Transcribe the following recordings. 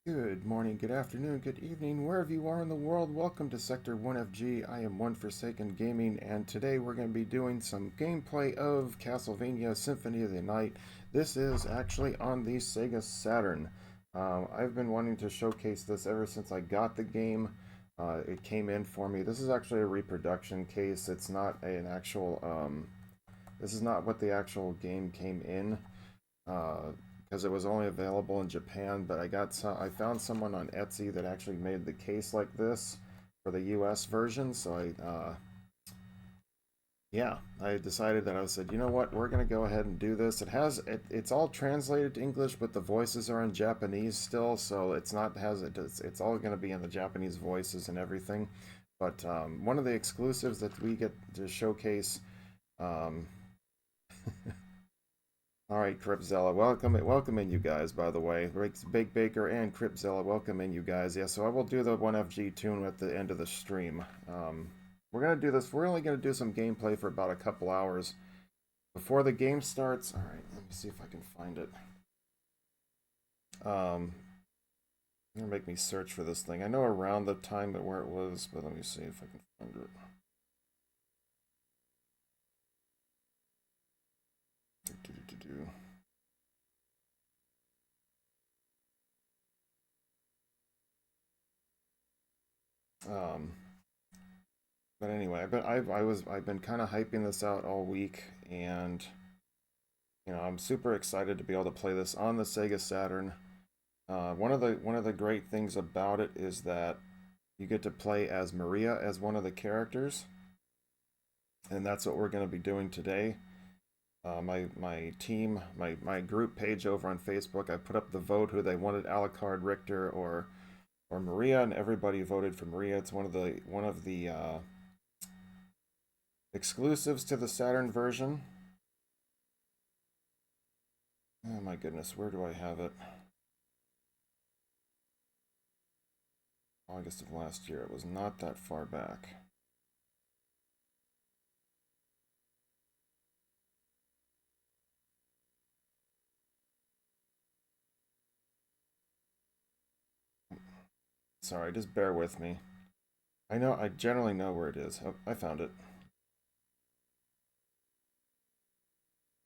Good morning, good afternoon, good evening, wherever you are in the world. Welcome to Sector 1FG. I am One Forsaken Gaming, and today we're going to be doing some gameplay of Castlevania Symphony of the Night. This is actually on the Sega Saturn. I've been wanting to showcase this ever since I got the game. It came in for me. This is actually a reproduction case. It's not an actual, this is not what the actual game came in. Because it was only available in Japan, but I found someone on Etsy that actually made the case like this for the US version, so I decided that I said, you know what, we're gonna go ahead and do this. It's all translated to English, but the voices are in Japanese still, so it's all gonna be in the Japanese voices and everything. But one of the exclusives that we get to showcase. um, All right, Cripzilla, welcome in, you guys. By the way, Big Baker and Cripzilla, welcome in, you guys. Yeah, so I will do the 1FG tune at the end of the stream. We're gonna do this. We're only gonna do some gameplay for about a couple hours before the game starts. All right, let me see if I can find it. Gonna make me search for this thing. I know around the time that where it was, but let me see if I can find it. Um, but anyway, I've been kind of hyping this out all week, and I'm super excited to be able to play this on the Sega Saturn. One of the great things about it is that you get to play as Maria as one of the characters, and that's what we're going to be doing today. My team, my group page over on Facebook, I put up the vote who they wanted, Alucard, Richter, or Maria, and everybody voted for Maria. It's one of the exclusives to the Saturn version. Oh my goodness, where do I have it? August of last year. It was not that far back. Sorry, just bear with me. I generally know where it is. Oh, I found it.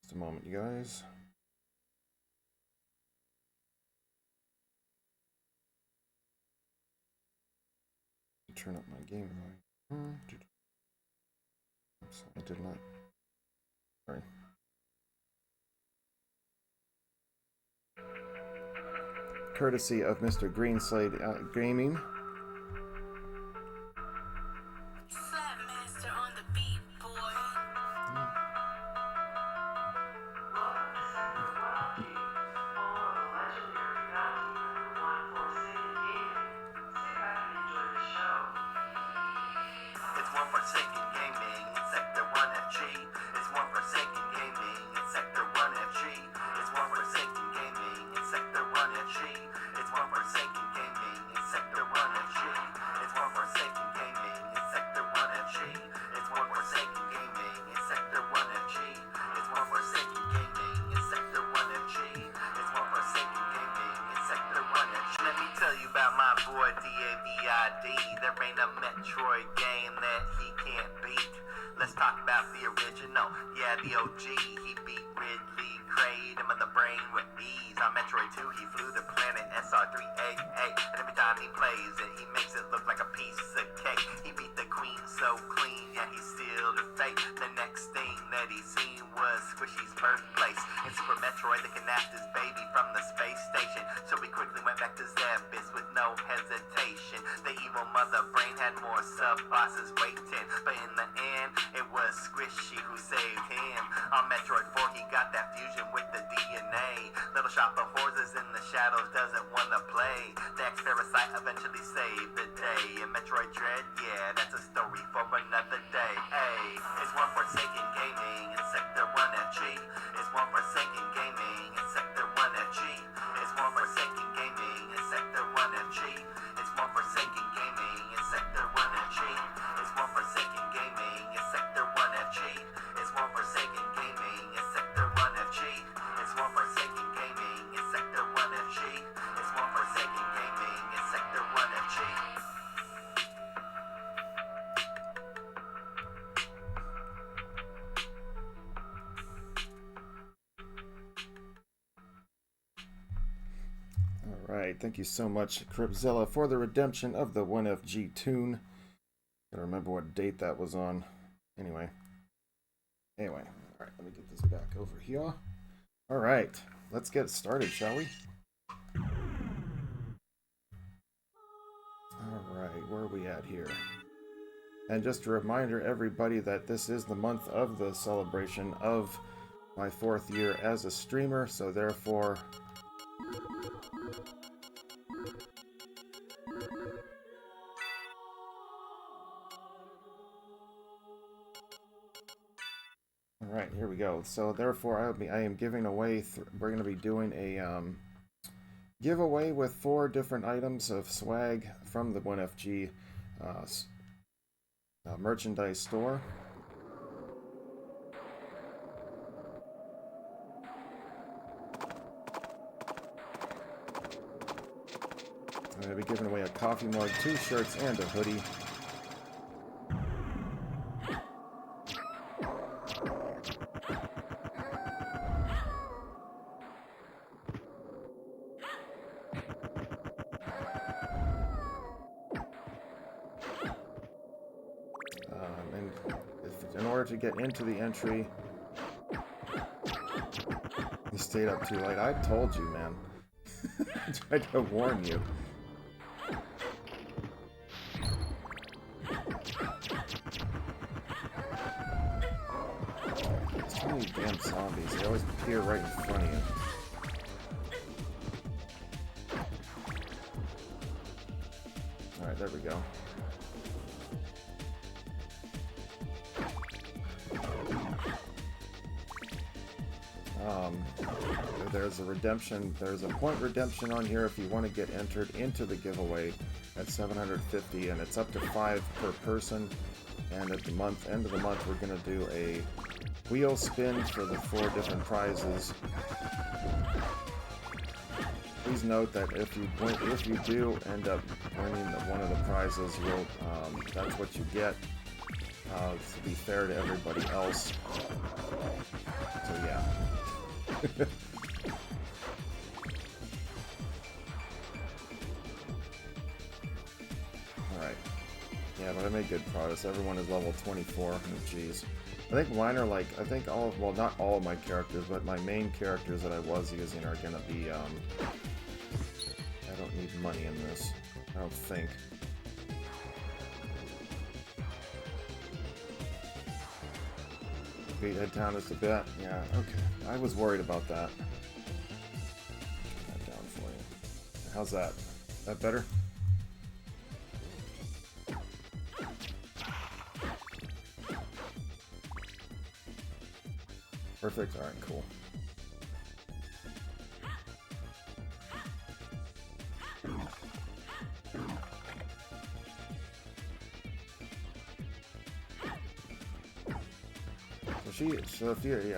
Just a moment, you guys. Turn up my game. Oops, I did not. Sorry. Courtesy of Mr. Greenslade Gaming. Alright, thank you so much, Cripzilla, for the redemption of the 1FG tune. Gotta remember what date that was on. Anyway, alright, let me get this back over here. Alright, let's get started, shall we? Alright, where are we at here? And just a reminder, everybody, that this is the month of the celebration of my 4th year as a streamer, so therefore... Alright, here we go. So therefore, I am giving away, we're going to be doing a giveaway with 4 different items of swag from the 1FG merchandise store. I'm going to be giving away a coffee mug, 2 shirts, and a hoodie. In order to get into the entry, you stayed up too late. I told you, man. I tried to warn you. There's too many damn zombies. They always appear right in front of you. Alright, there we go. There's a redemption, there's a point redemption on here if you want to get entered into the giveaway at 750, and it's up to 5 per person. And at the end of the month, we're going to do a wheel spin for the 4 different prizes. Please note that if you do end up winning one of the prizes, that's what you get. To be fair to everybody else. So yeah. Alright. Yeah, but I made good progress. Everyone is level 24. Oh, jeez. I think mine are like, well, not all of my characters, but my main characters that I was using are gonna be, I don't need money in this. I don't think. Head down just a bit. Yeah, okay. I was worried about that. Turn that down for you. How's that? Is that better? Perfect. Alright, cool.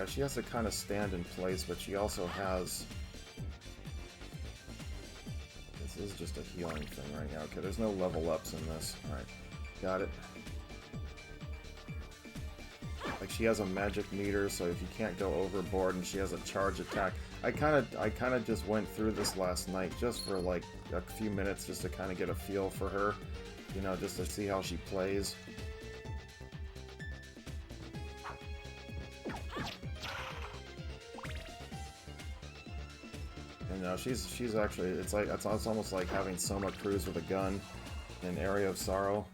She has to kind of stand in place, but she also has... This is just a healing thing right now. Okay, there's no level ups in this. Alright, got it. Like, she has a magic meter, so if you can't go overboard, and she has a charge attack. I kind of just went through this last night just for like a few minutes, just to kind of get a feel for her, you know, just to see how she plays. No, she's actually, it's almost like having Soma cruise with a gun in Area of Sorrow.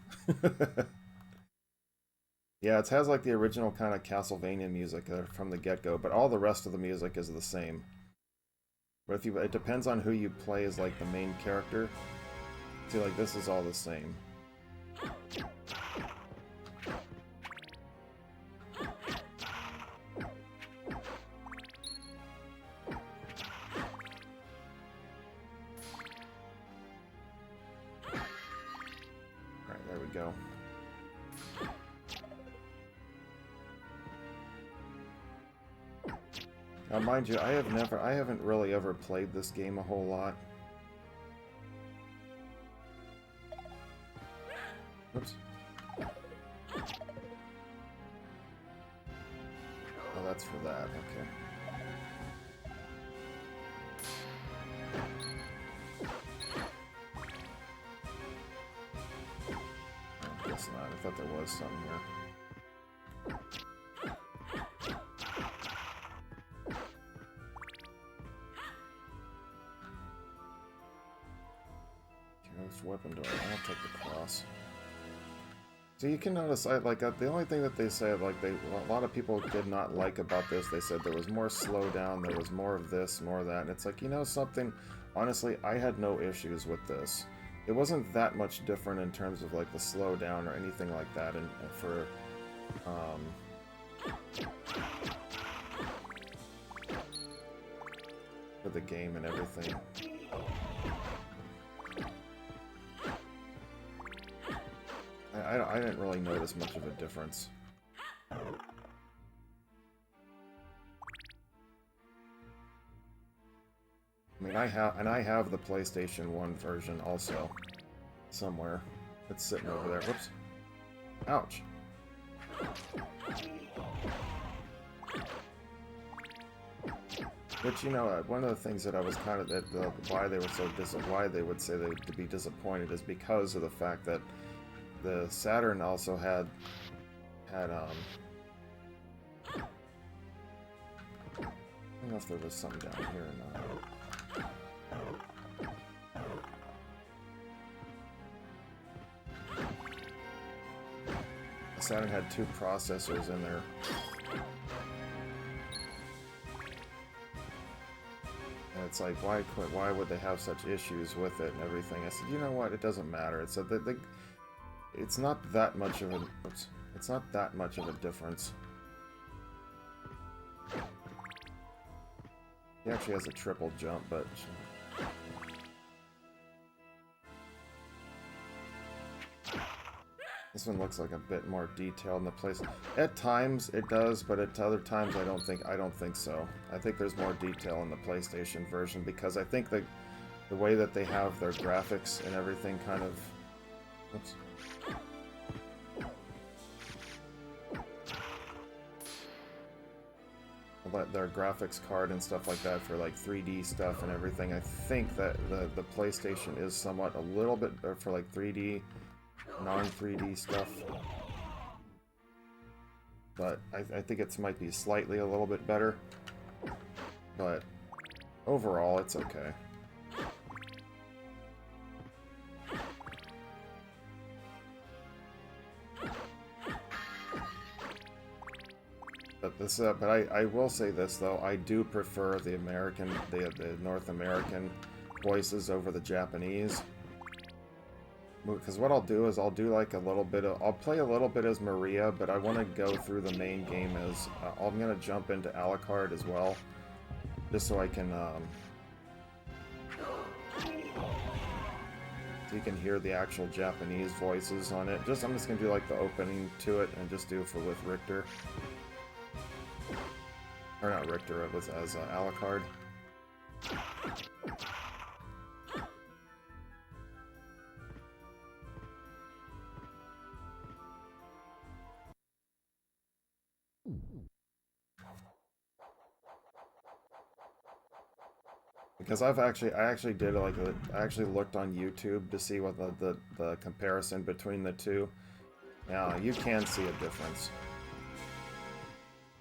Yeah, it has like the original kind of Castlevania music from the get-go, but all the rest of the music is the same. But it depends on who you play as like the main character. See, like this is all the same. Go. Now, mind you, I haven't really ever played this game a whole lot. Oops. Oh, that's for that. Okay. thought there was some here. Which weapon do I'll take the cross. So you can notice, the only thing that they say, a lot of people did not like about this, they said there was more slowdown, there was more of this, more of that, and it's like, you know something, honestly, I had no issues with this. It wasn't that much different in terms of, like, the slowdown or anything like that, and for the game and everything. I didn't really notice much of a difference. I mean, I have the PlayStation 1 version also somewhere. It's sitting over there. Whoops. Ouch. Which, you know, one of the things that I was kind of why they were so why they would say they would be disappointed is because of the fact that the Saturn also had I don't know if there was something down here or not. The Saturn had 2 processors in there. And it's like, why would they have such issues with it and everything? I said, you know what, it doesn't matter. It's that it's not that much of a it's not that much of a difference. He actually has a triple jump, but this one looks like a bit more detailed in the place. At times it does, but at other times I don't think so. I think there's more detail in the PlayStation version because I think the way that they have their graphics and everything kind of oops. Their graphics card and stuff like that for like 3D stuff and everything. I think that the PlayStation is somewhat a little bit for like 3D, non-3D stuff. But I think it might be slightly a little bit better. But overall, it's okay. But I will say this though, I do prefer the North American voices over the Japanese. Because what I'll do is I'll do like I'll play a little bit as Maria, but I want to go through the main game as, I'm going to jump into Alucard as well, just so I can, so you can hear the actual Japanese voices on it. I'm just going to do like the opening to it and just do it with Richter. Or not Richter, it was as Alucard. Because I actually did I actually looked on YouTube to see what the comparison between the two. Now you can see a difference.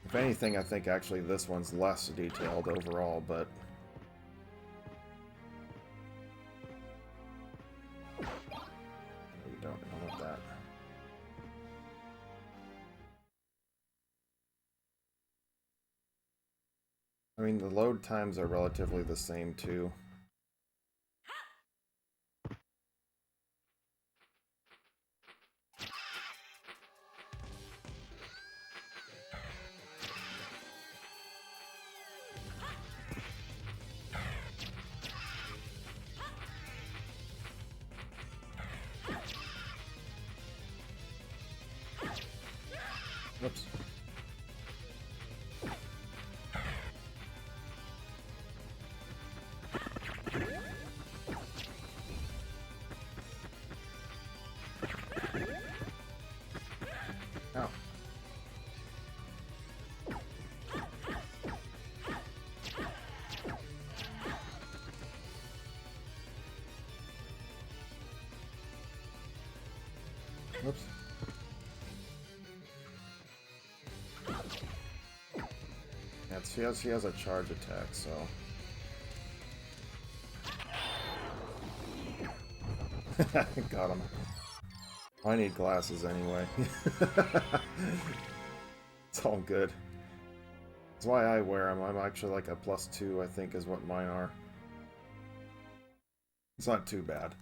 If anything, I think actually this one's less detailed overall, but we don't want that. I mean, the load times are relatively the same too. Oops. Ow. Oops. Yeah, she has a charge attack, so... Got him. I need glasses anyway. It's all good. That's why I wear them. I'm actually like a +2, I think, is what mine are. It's not too bad.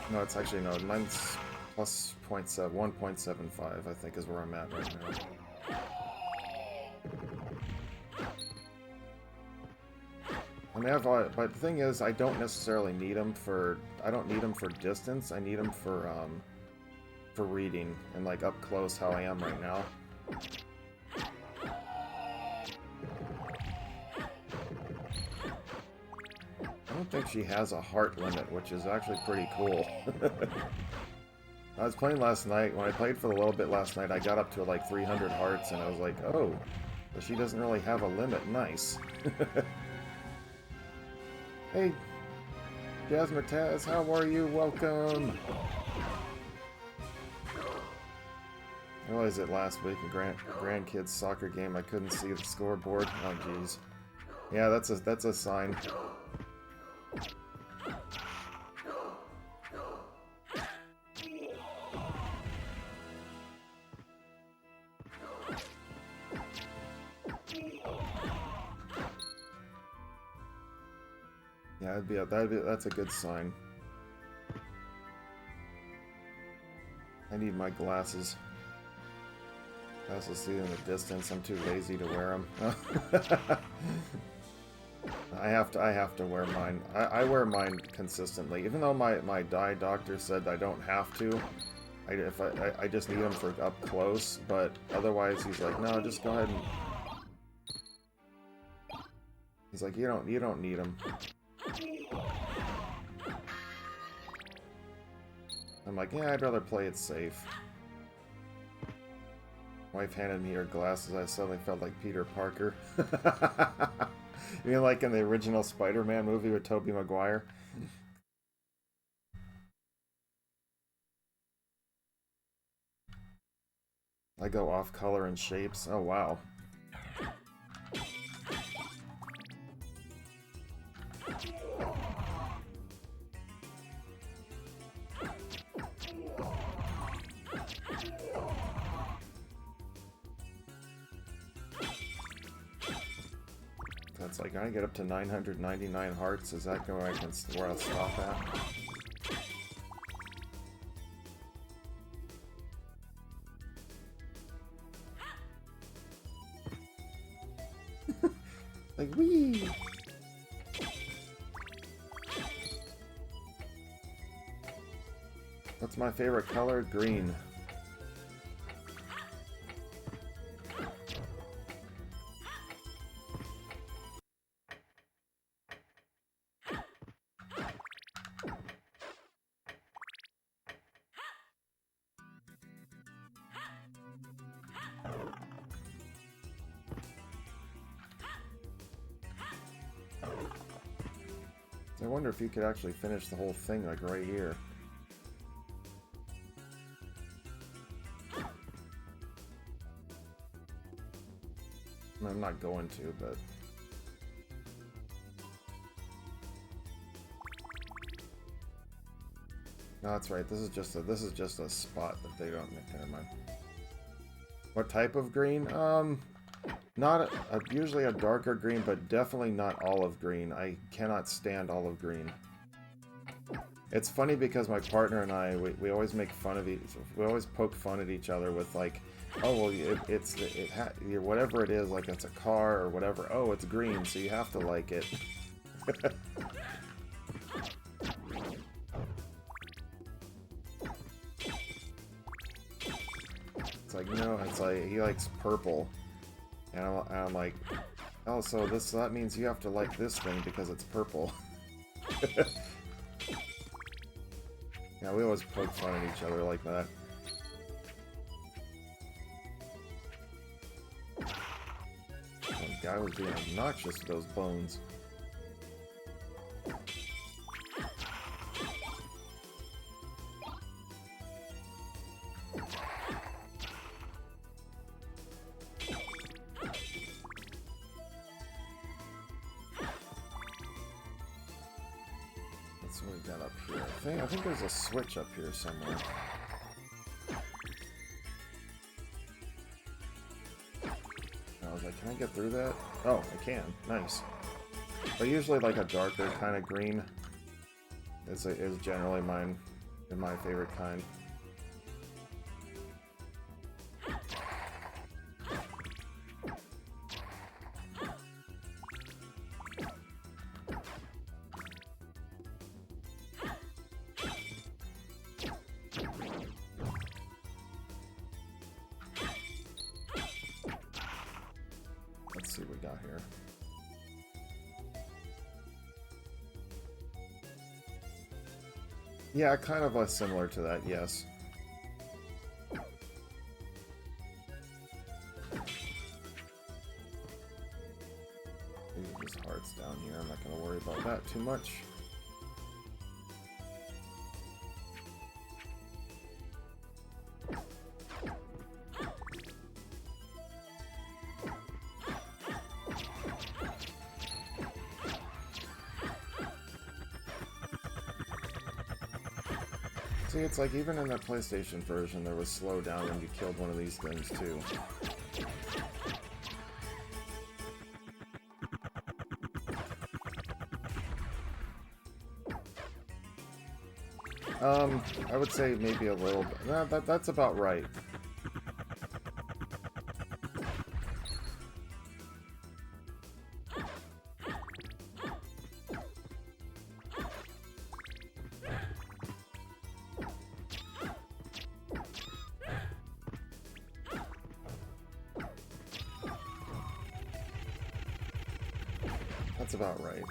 No, it's actually, no, mine's plus 1.75, I think, is where I'm at right now. I mean, but the thing is, I don't necessarily need them for, I don't need them for distance, I need them for reading, and like up close how I am right now. I don't think she has a heart limit, which is actually pretty cool. I was playing last night, when I played for a little bit last night, I got up to like 300 hearts, and I was like, oh, but she doesn't really have a limit, nice. Hey, Jasmataz, how are you? Welcome! I realized it last week in grandkids soccer game, I couldn't see the scoreboard. Oh, jeez. Yeah, that's a sign. Yeah, that's a good sign. I need my glasses. I also see in the distance. I'm too lazy to wear them. I have to wear mine. I wear mine consistently, even though my eye doctor said I don't have to. I just need them for up close, but otherwise he's like, no, just go ahead and. He's like, you don't need them. I'm like, yeah, I'd rather play it safe. Wife handed me her glasses. I suddenly felt like Peter Parker. You mean like in the original Spider-Man movie with Tobey Maguire? I go off color and shapes. Oh, wow. That's like, I get up to 999 hearts. Is that where I'll stop at? Like, wee! What's my favorite color? Green. I wonder if you could actually finish the whole thing, like, right here. I'm not going to, but... No, that's right. This is just a spot that they don't make. Never mind. What type of green? Not usually a darker green, but definitely not olive green. I cannot stand olive green. It's funny because my partner and I, we always make fun of we always poke fun at each other with like, oh well, whatever it is, like it's a car or whatever. Oh, it's green, so you have to like it. It's like, no, it's like he likes purple. And I'm like, oh, so that means you have to like this thing because it's purple. Yeah, we always poke fun at each other like that. That guy was being obnoxious with those bones. think there's a switch up here somewhere. I was like, can I get through that? Oh, I can. Nice. But usually like a darker kind of green is generally my favorite kind. Let's see what we got here. Yeah, kind of similar to that, yes. These are just hearts down here. I'm not going to worry about that too much. See, it's like even in that PlayStation version, there was slowdown when you killed one of these things too. I would say maybe a little bit. No, that's about right. That's about right.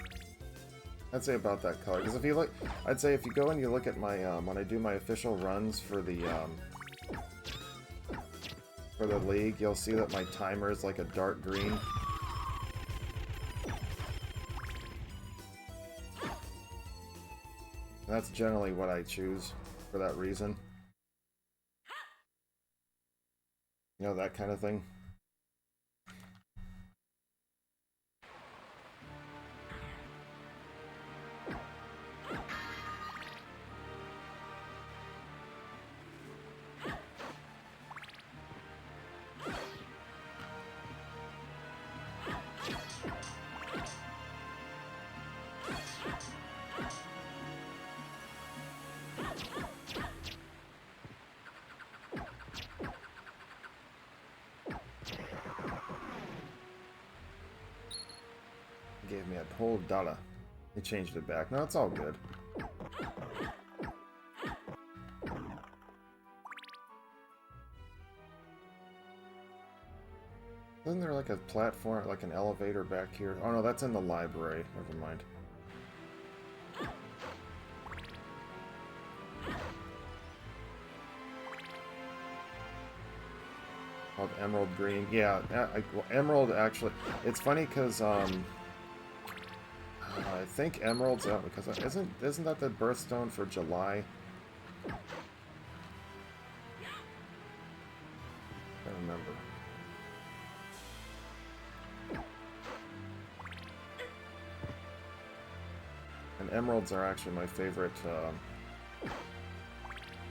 I'd say about that color, because if you look, I'd say if you go and you look at my when I do my official runs for the league, you'll see that my timer is like a dark green. And that's generally what I choose for that reason. You know, that kind of thing. Gave me a whole dollar. They changed it back. No, it's all good. Isn't there like a platform, like an elevator back here? Oh no, that's in the library. Never mind. Called Emerald Green. Yeah, Emerald actually. It's funny because I think Emerald's out because isn't that the birthstone for July? I remember. And emeralds are actually my favorite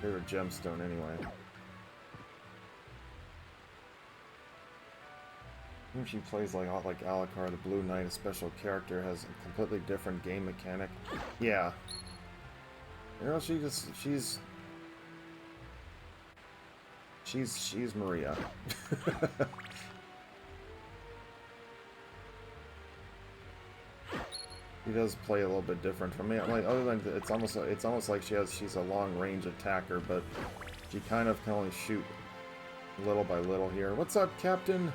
gemstone anyway. I think she plays like Alucard, the Blue Knight, a special character, has a completely different game mechanic. Yeah. You know, she's Maria. He does play a little bit different from me. Like, other than it's almost like she's a long range attacker, but she kind of can only shoot little by little here. What's up, Captain?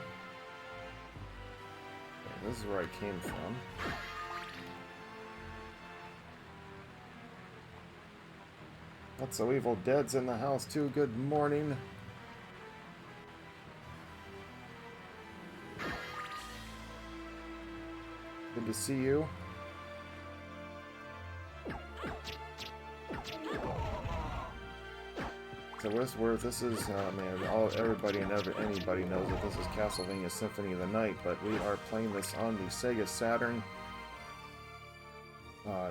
Okay, this is where I came from. What's so Evil Dead's in the house too. Good morning. Good to see you. So this is, man, everybody and anybody knows that this is Castlevania Symphony of the Night, but we are playing this on the Sega Saturn.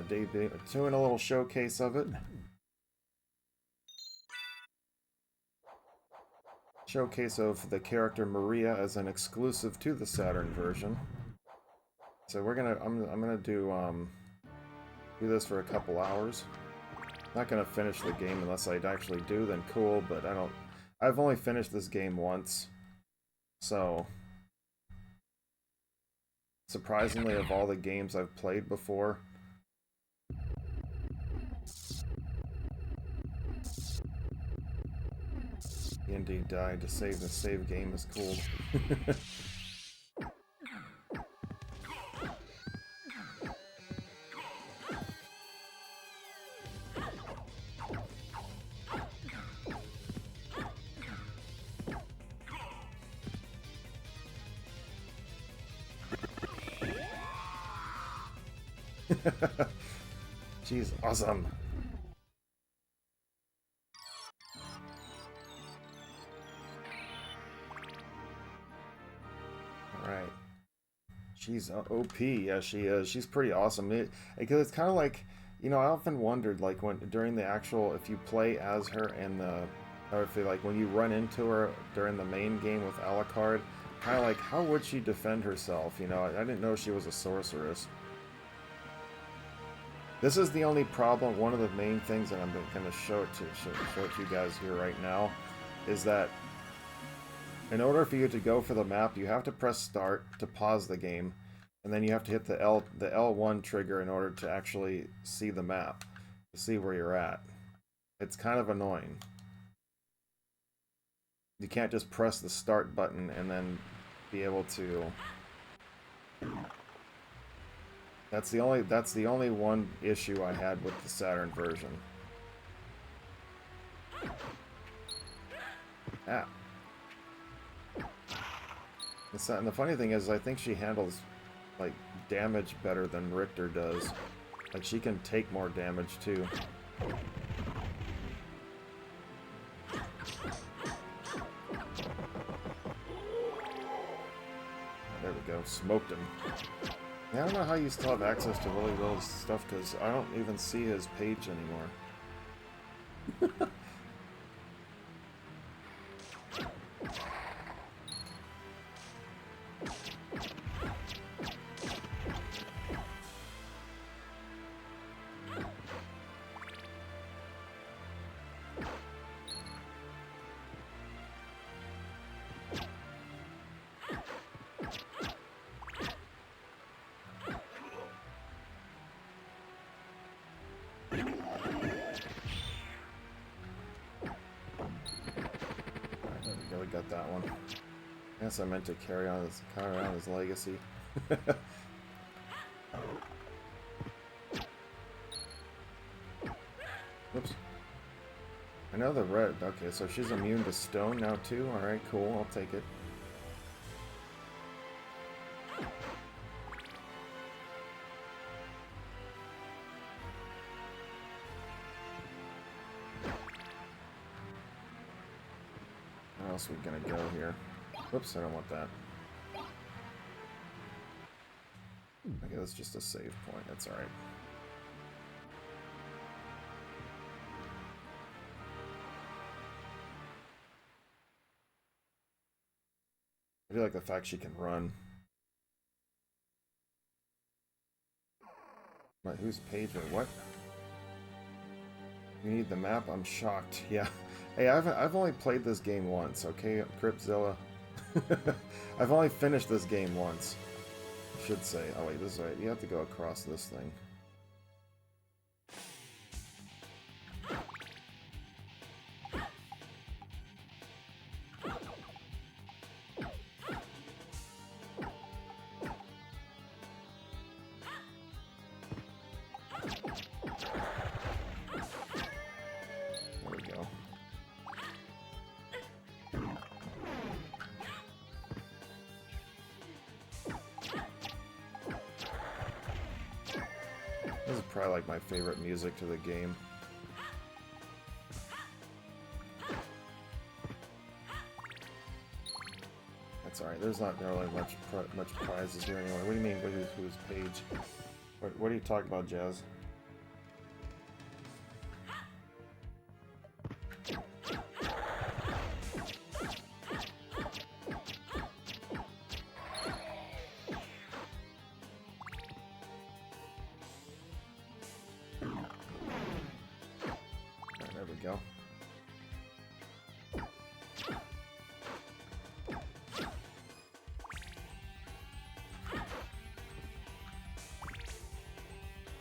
Doing a little showcase of it. showcase of the character Maria as an exclusive to the Saturn version. So I'm gonna do this for a couple hours. Not gonna finish the game unless I actually do, then cool, but I've only finished this game once. So surprisingly, of all the games I've played before, indeed died to save the save game is cool. She's awesome. Alright. She's OP. Yeah, she is. She's pretty awesome. Because it's kind of like, you know, I often wondered, like, during the actual, if you play as her and or if like when you run into her during the main game with Alucard, kind of like, how would she defend herself? You know, I didn't know she was a sorceress. This is the only problem. One of the main things that I'm going to show it to you guys here right now is that in order for you to go for the map, you have to press start to pause the game, and then you have to hit the L1 trigger in order to actually see the map, to see where you're at. It's kind of annoying. You can't just press the start button and then be able to. That's the only one issue I had with the Saturn version. Ah. And the funny thing is, I think she handles, like, damage better than Richter does. Like, she can take more damage, too. There we go. Smoked him. Yeah, I don't know how you still have access to really little stuff, because I don't even see his page anymore. Got that one. I guess I meant to carry on his legacy. Whoops. I know the red. Okay, so she's immune to stone now too. Alright, cool. I'll take it. Where else are we gonna go here? Whoops, I don't want that. Okay, that's just a save point. That's alright. I do like the fact she can run. But whose page or what? You need the map? I'm shocked. Yeah. Hey, I've only played this game once, okay, Cryptzilla? I've only finished this game once. I should say. Oh wait, this is right. You have to go across this thing. This is probably like my favorite music to the game. That's alright, there's not really much prizes here anyway. What do you mean, whose page? What are you talking about, Jazz?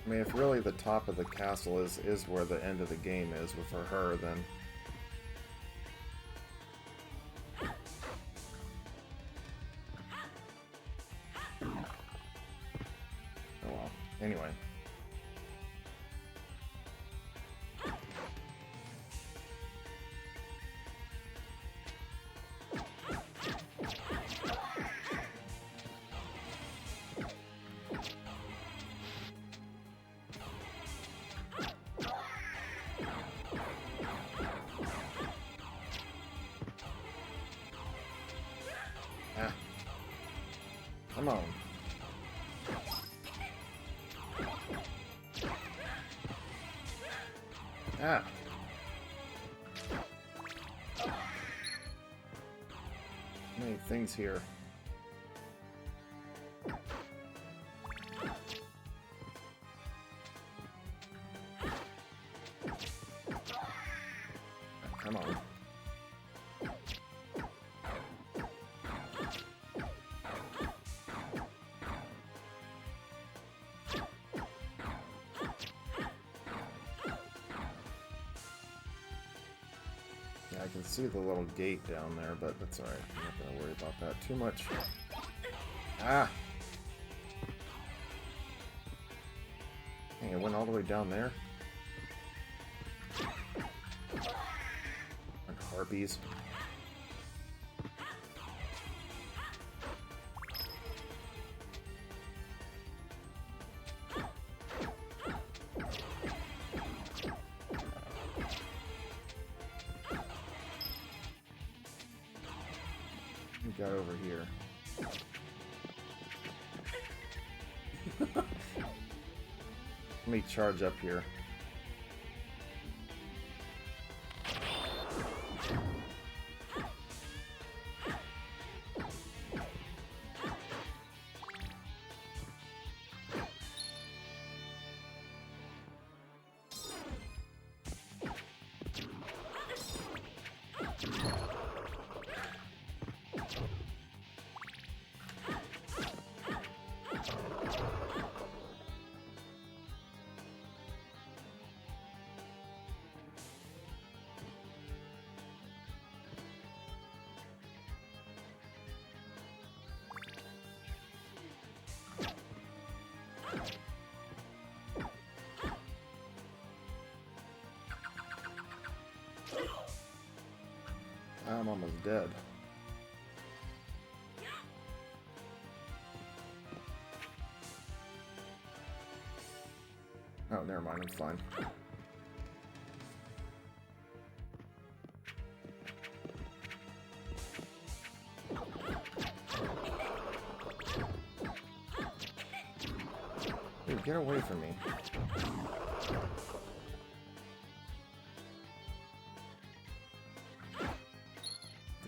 I mean, if really the top of the castle is where the end of the game is for her, then... Oh well. Anyway. Ah. Come on. Ah. Many things here. Come on. I can see the little gate down there, but that's alright. I'm not going to worry about that too much. Ah! Dang, it went all the way down there. And harpies. We got over here. Let me charge up here. I'm almost dead. Oh, never mind, I'm fine. Dude, get away from me.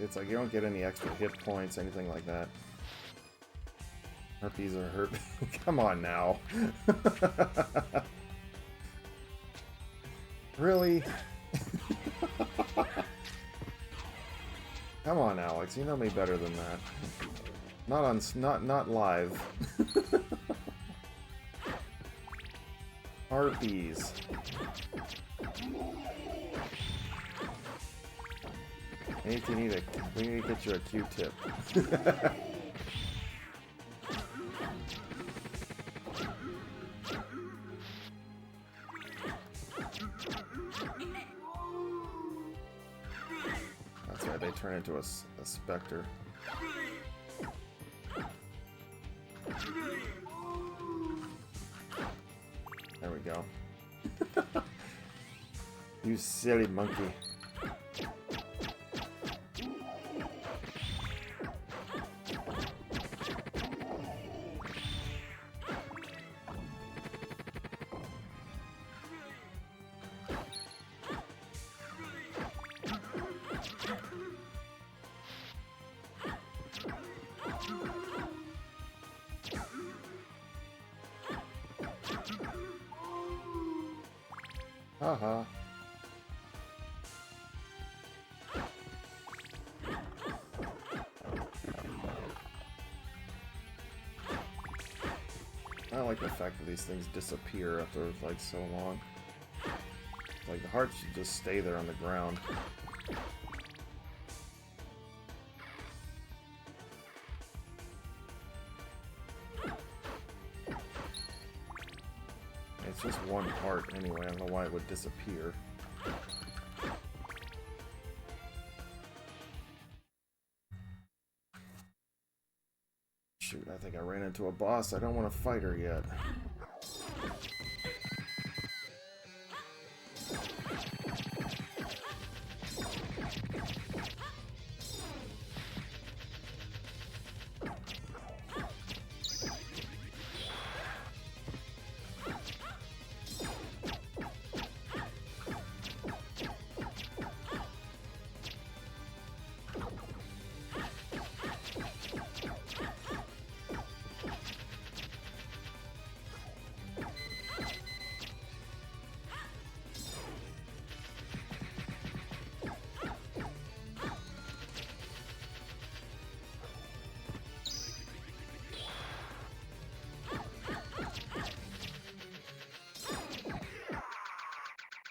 It's like you don't get any extra hit points, anything like that. Harpies are hurt. Come on now. Really? Come on, Alex. You know me better than that. Not live. Harpies. We need to get you a Q-tip. That's right, they turn into a specter. There we go. You silly monkey. Haha. Well, like the fact that these things disappear after like so long. Like the hearts should just stay there on the ground. It's just one heart anyway, I don't know why it would disappear. Shoot, I think I ran into a boss. I don't want to fight her yet.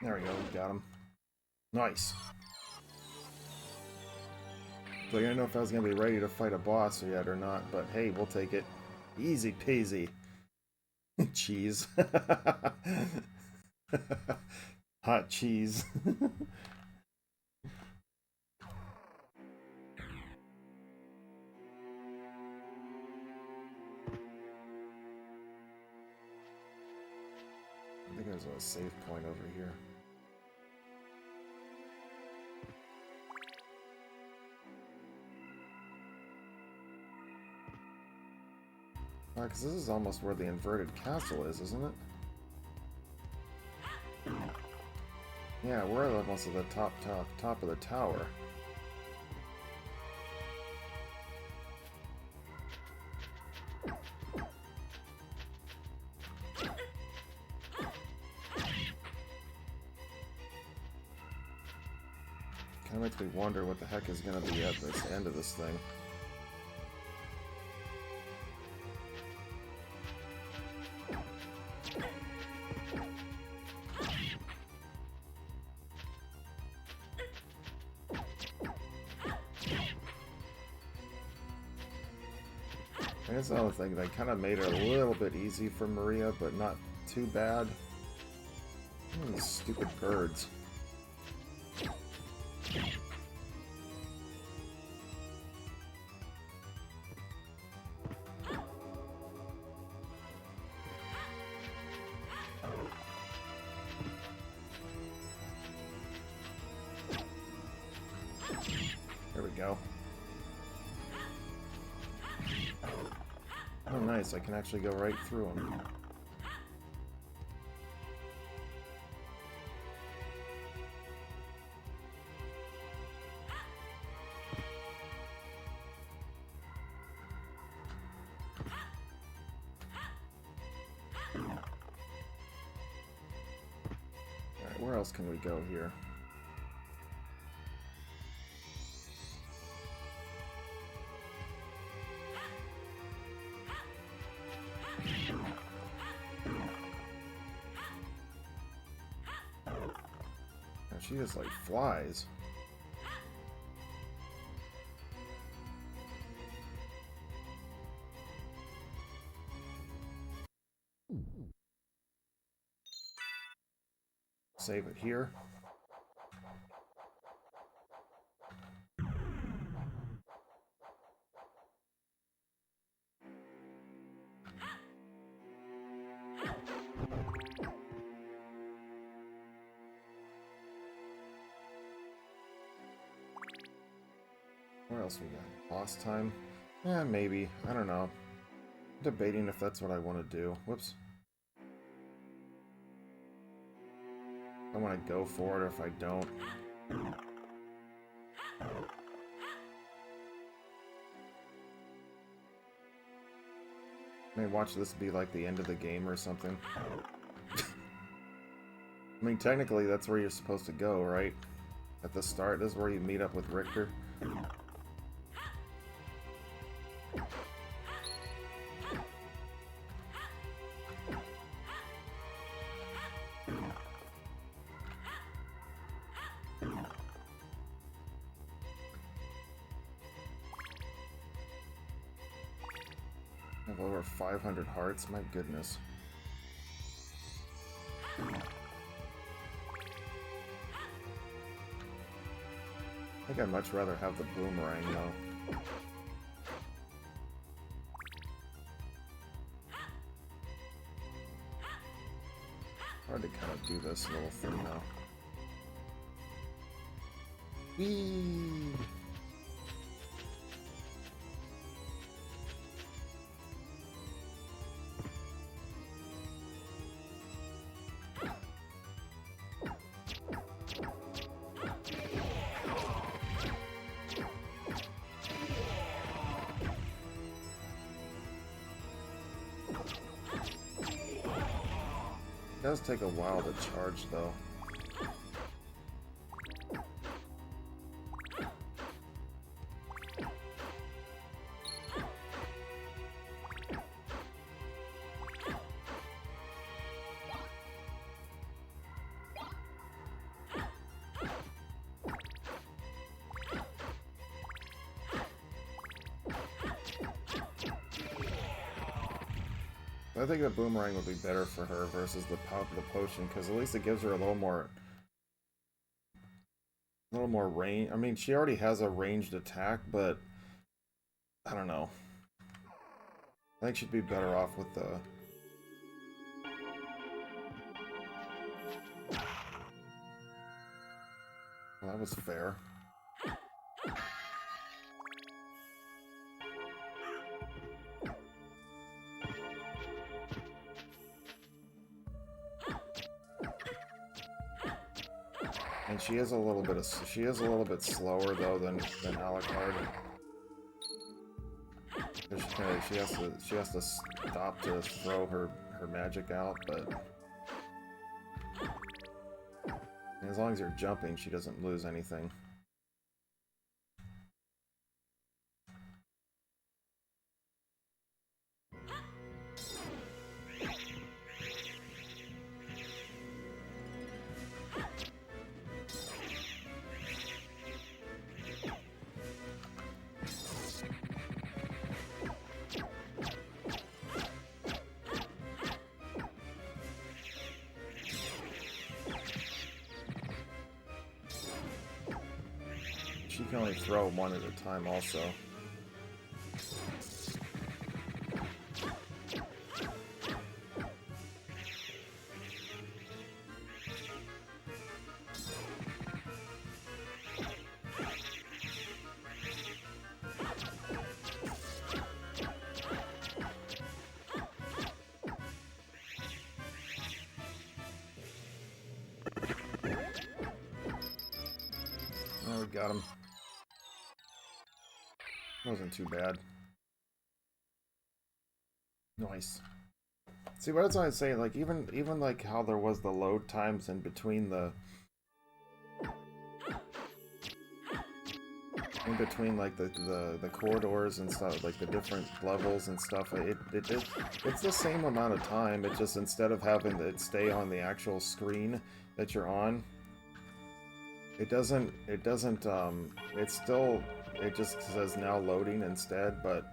There we go, we got him. Nice. So I didn't know if I was going to be ready to fight a boss yet or not, but hey, we'll take it. Easy peasy. Cheese. Hot cheese. I think there's a save point over here. Because this is almost where the inverted castle is, isn't it? Yeah, we're almost at the top of the tower. Kind of makes me wonder what the heck is going to be at this end of this thing. And that's another thing, they kind of made it a little bit easy for Maria, but not too bad. These stupid birds. There we go. Oh, nice. I can actually go right through them. Alright, where else can we go here? She just like flies. Save it here. Where else we got? Boss time? Yeah, maybe. I don't know. I'm debating if that's what I want to do. Whoops. I want to go for it or if I don't. May watch this be like the end of the game or something. I mean, technically that's where you're supposed to go, right? At the start, this is where you meet up with Richter. over 500 hearts. My goodness. I think I'd much rather have the boomerang, though. Hard to kind of do this little thing now. Whee! It does take a while to charge, though. I think the boomerang would be better for her versus the potion, because at least it gives her a little more range. I mean, she already has a ranged attack, but I don't know. I think she'd be better off with the... Well, that was fair. And she is a little bit slower though than Alucard. She has to stop to throw her magic out, but as long as you're jumping, she doesn't lose anything. You can only throw one at a time also. Oh, we got him. Wasn't too bad. Nice. See, what I was saying, like even like how there was the load times in between like the corridors and stuff, like the different levels and stuff. It's the same amount of time. It just, instead of having it stay on the actual screen that you're on, it just says now loading instead, but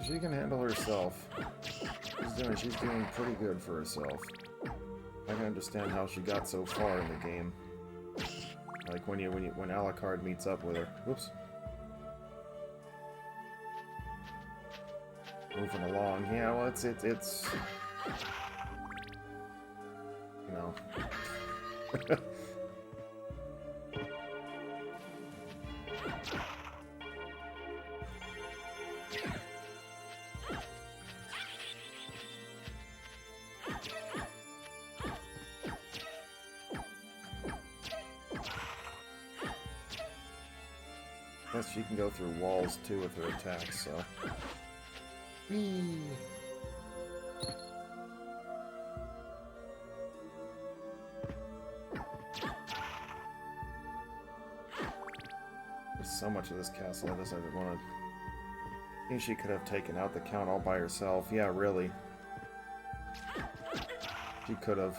she can handle herself. She's doing pretty good for herself. I can understand how she got so far in the game. Like when Alucard meets up with her. Whoops. Moving along. Yeah, well, it's you know. Plus, she can go through walls too with her attacks, so. Whee! There's so much of this castle I just want to... I think she could have taken out the count all by herself. Yeah, really. She could have.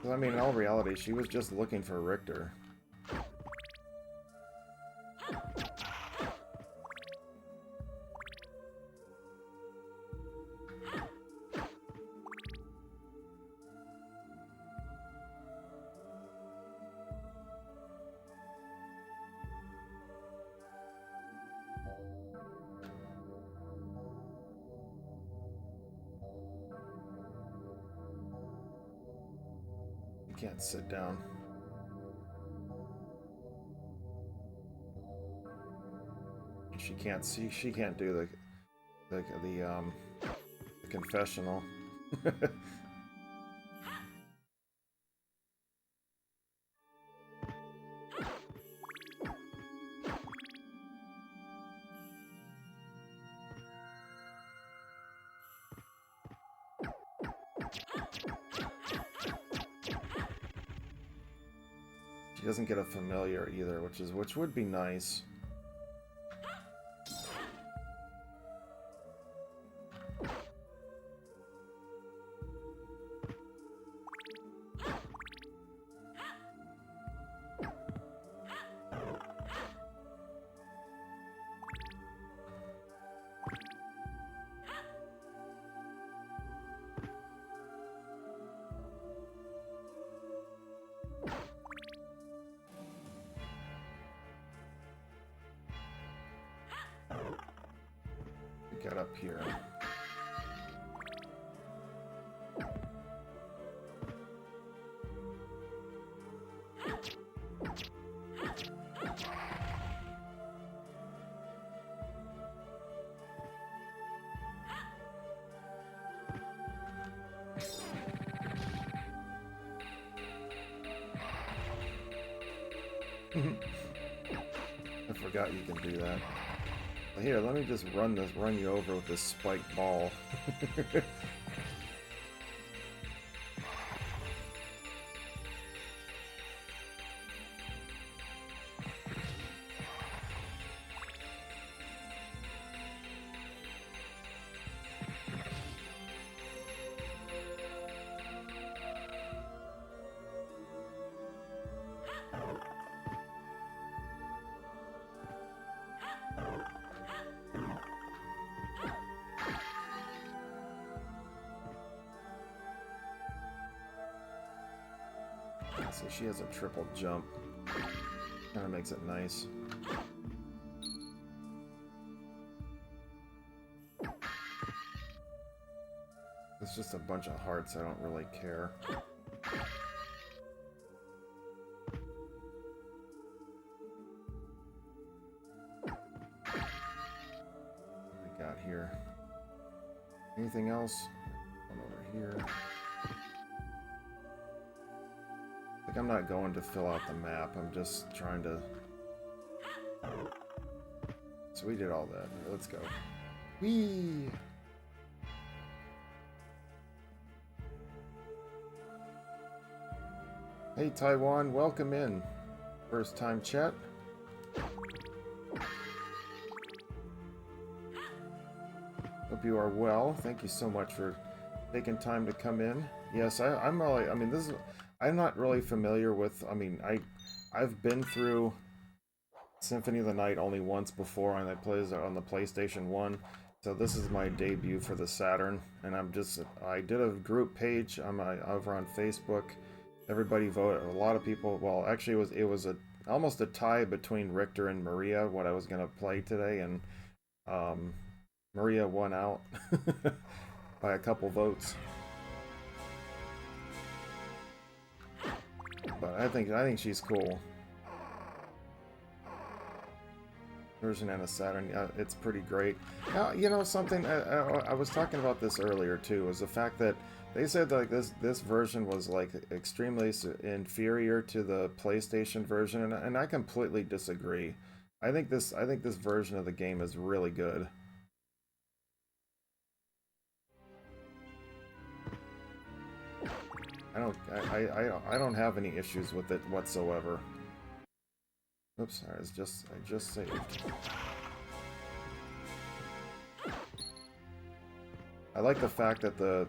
Well, I mean, in all reality, she was just looking for Richter. Can't sit down. She can't see. She can't do the confessional. She doesn't get a familiar either, which would be nice. Get up here. I forgot you can do that. Here, let me just run you over with this spiked ball. So she has a triple jump. Kind of makes it nice. It's just a bunch of hearts. I don't really care. What do we got here? Anything else? One over here. I'm not going to fill out the map, I'm just trying to... So we did all that. Right, let's go. Whee! Hey Taiwan, welcome in. First time chat. Hope you are well. Thank you so much for taking time to come in. Yes, I'm really... I mean, this is... I'm not really familiar with, I mean, I've been through Symphony of the Night only once before, and I played on the PlayStation 1, so this is my debut for the Saturn, and I did a group page over on Facebook. Everybody voted, a lot of people, well, actually it was almost a tie between Richter and Maria, what I was going to play today, and Maria won out by a couple votes. But I think she's cool. Version and a Saturn, it's pretty great. Now, you know something, I was talking about this earlier too, is the fact that They said like this version was like extremely inferior to the PlayStation version, and I completely disagree. I think this version of the game is really good. I don't have any issues with it whatsoever. Oops, sorry, I just saved. I like the fact that the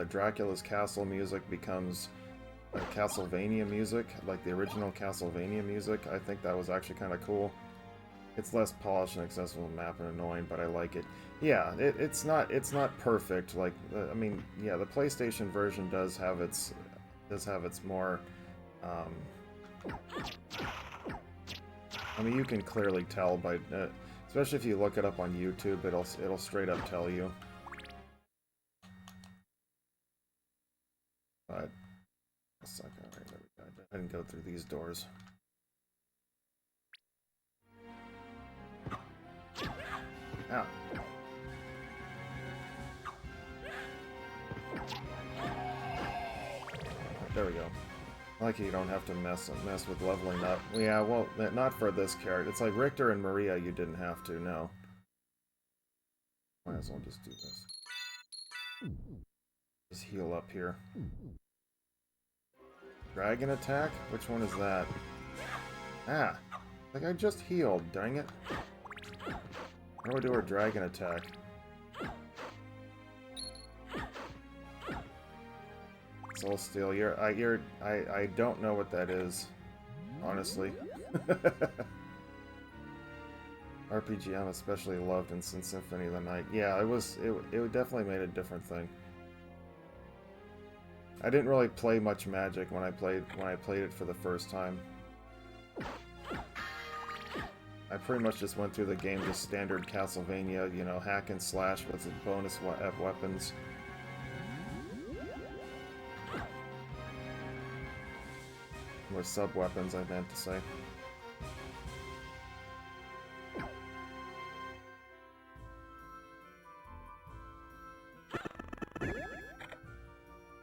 Dracula's castle music becomes Castlevania music, like the original Castlevania music. I think that was actually kind of cool. It's less polished and accessible map and annoying, but I like it. Yeah, it's not perfect. Like I mean, yeah, the PlayStation version does have its more. I mean, you can clearly tell by, especially if you look it up on YouTube, it'll straight up tell you. But a second, right, there we go. I didn't go through these doors. Ow. There we go. Like you don't have to mess with leveling up. Yeah, well, not for this character. It's like Richter and Maria, you didn't have to, no. Might as well just do this. Just heal up here. Dragon attack? Which one is that? Ah! Like I just healed, dang it. How do I do our dragon attack? Soul Steel, I don't know what that is, honestly. RPG I'm especially loved in Symphony of the Night. Yeah, it definitely made a different thing. I didn't really play much Magic when I played it for the first time. I pretty much just went through the game just standard Castlevania, you know, hack and slash with the bonus weapons. Or sub-weapons, I meant to say.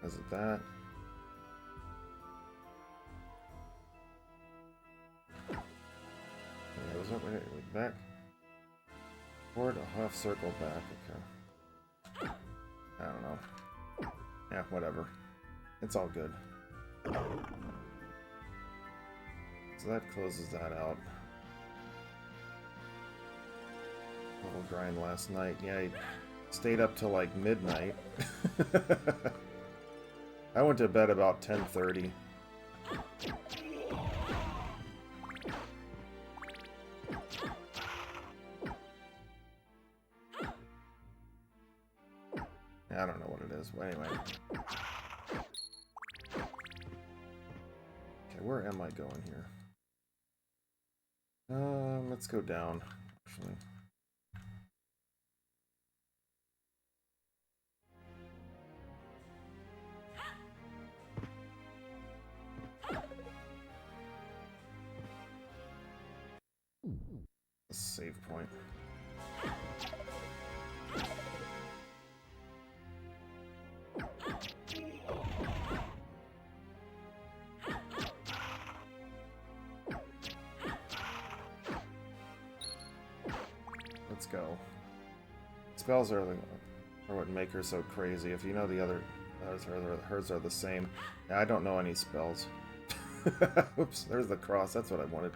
Is it that? Okay, was it back? Forward, a half circle back, okay. I don't know. Yeah, whatever. It's all good. So that closes that out. Level grind last night. Yeah, I stayed up till like midnight. I went to bed about 10:30. I don't know what it is, but anyway. Okay, where am I going here? Let's go down, actually. A save point. Let's go. Spells are what make her so crazy. If you know the other, hers are the same. Yeah, I don't know any spells. Oops, there's the cross. That's what I wanted.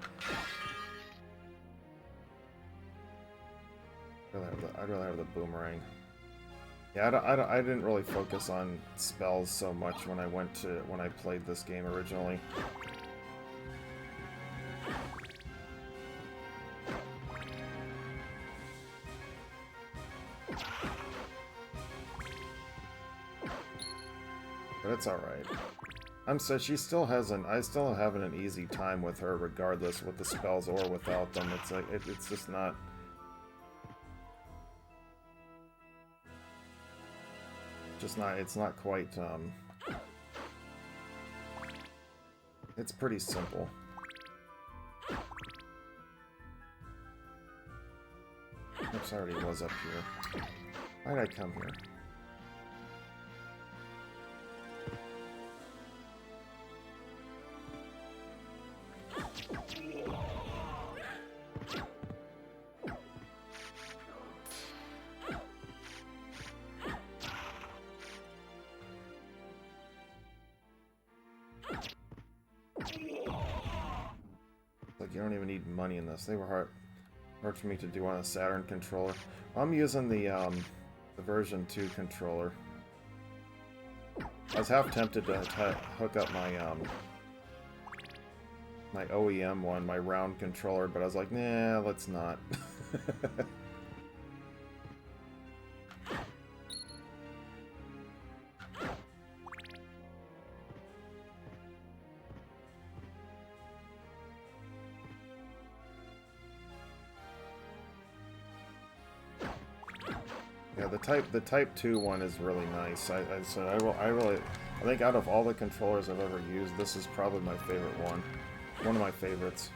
I'd rather have the boomerang. Yeah, I didn't really focus on spells so much when I played this game originally. But it's alright. She still has I still having an easy time with her regardless with the spells or without them. It's like, it's just not... it's not quite, it's pretty simple. Oops, I already was up here. Why'd I come here? Like, you don't even need money in this. They were hard for me to do on a Saturn controller. I'm using the version 2 controller. I was half tempted to hook up my my OEM one, my round controller, but I was like, nah, let's not. Yeah, the Type 2 one is really nice. I think out of all the controllers I've ever used, this is probably my favorite one. One of my favorites.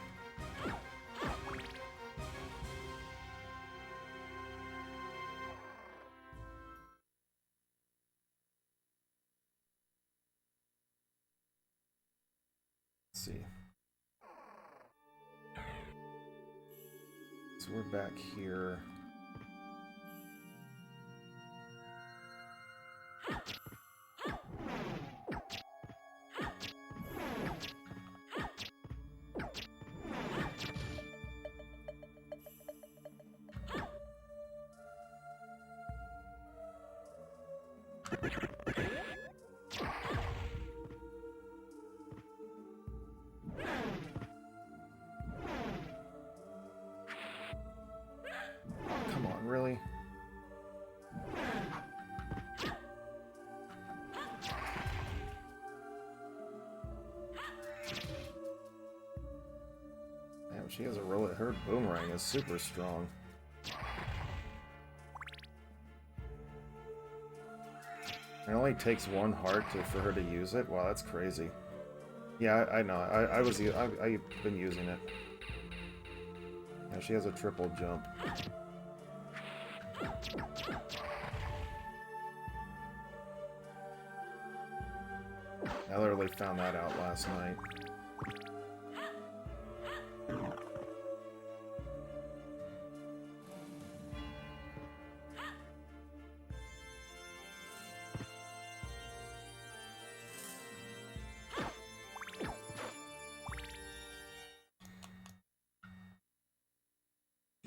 Let's see. So we're back here. Come on, really? Damn, she has a really... Her boomerang is super strong. It only takes one heart for her to use it? Wow, that's crazy. Yeah, I know. I've been using it. Yeah, she has a triple jump. I literally found that out last night.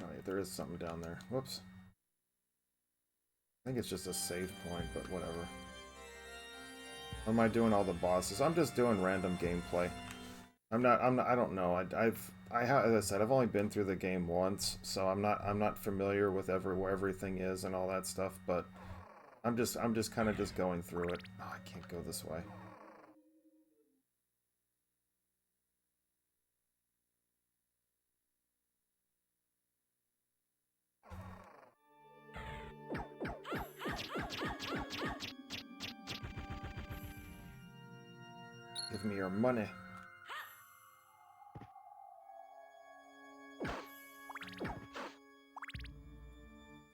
Oh, yeah, there is something down there. Whoops. I think it's just a save point, but whatever. Or am I doing all the bosses? I'm just doing random gameplay. I don't know. As I said, I've only been through the game once, so I'm not familiar with where everything is and all that stuff, but I'm just kind of just going through it. Oh, I can't go this way. Give me your money.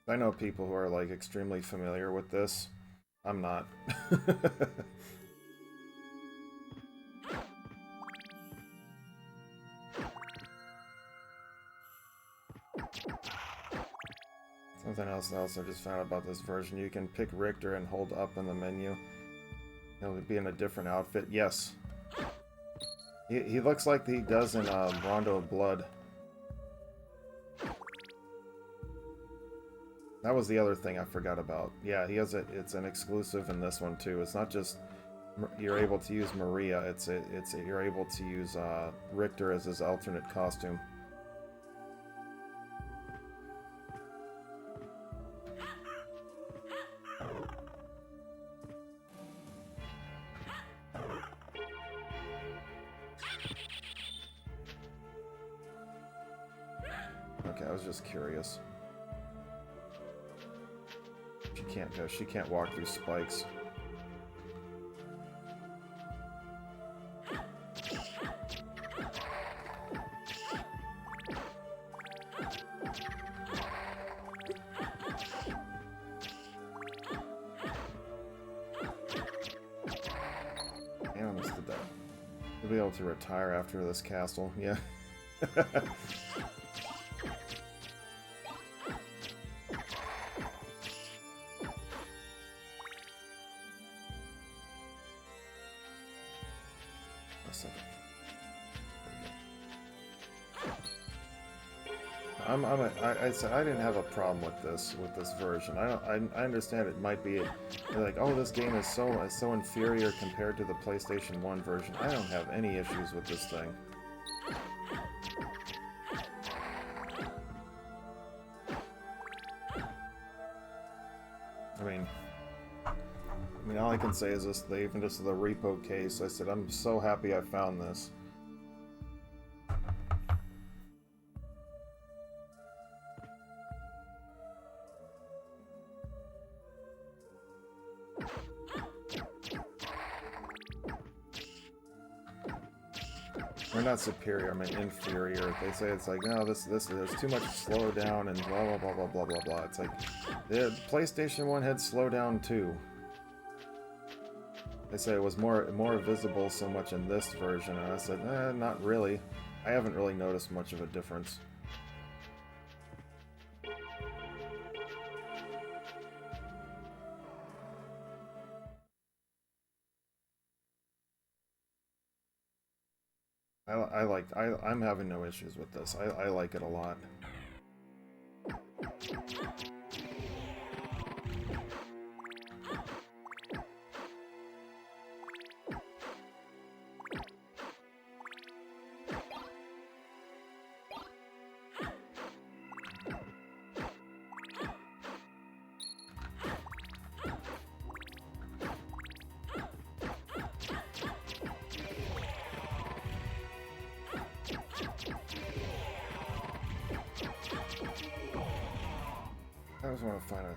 I know people who are, like, extremely familiar with this. I'm not. Something else I just found out about this version. You can pick Richter and hold up in the menu. He'll be in a different outfit. Yes. He looks like he does in Rondo of Blood. That was the other thing I forgot about. Yeah, he has it's an exclusive in this one too. It's not just you're able to use Maria. You're able to use Richter as his alternate costume. Okay, I was just curious. She can't walk through spikes. I almost did that. We'll be able to retire after this castle, yeah. A second. I didn't have a problem with this version. I understand it might be like, oh, this game is so inferior compared to the PlayStation 1 version. I don't have any issues with this thing. I mean, all I can say is this: even just the repo case. I said, I'm so happy I found this. Or not superior, I mean inferior. They say it's like, no, there's too much slowdown and blah blah blah blah blah blah blah. It's like the PlayStation 1 had slowdown too. They say it was more visible so much in this version, and I said, not really. I haven't really noticed much of a difference. I'm having no issues with this. I like it a lot. I just want to find a...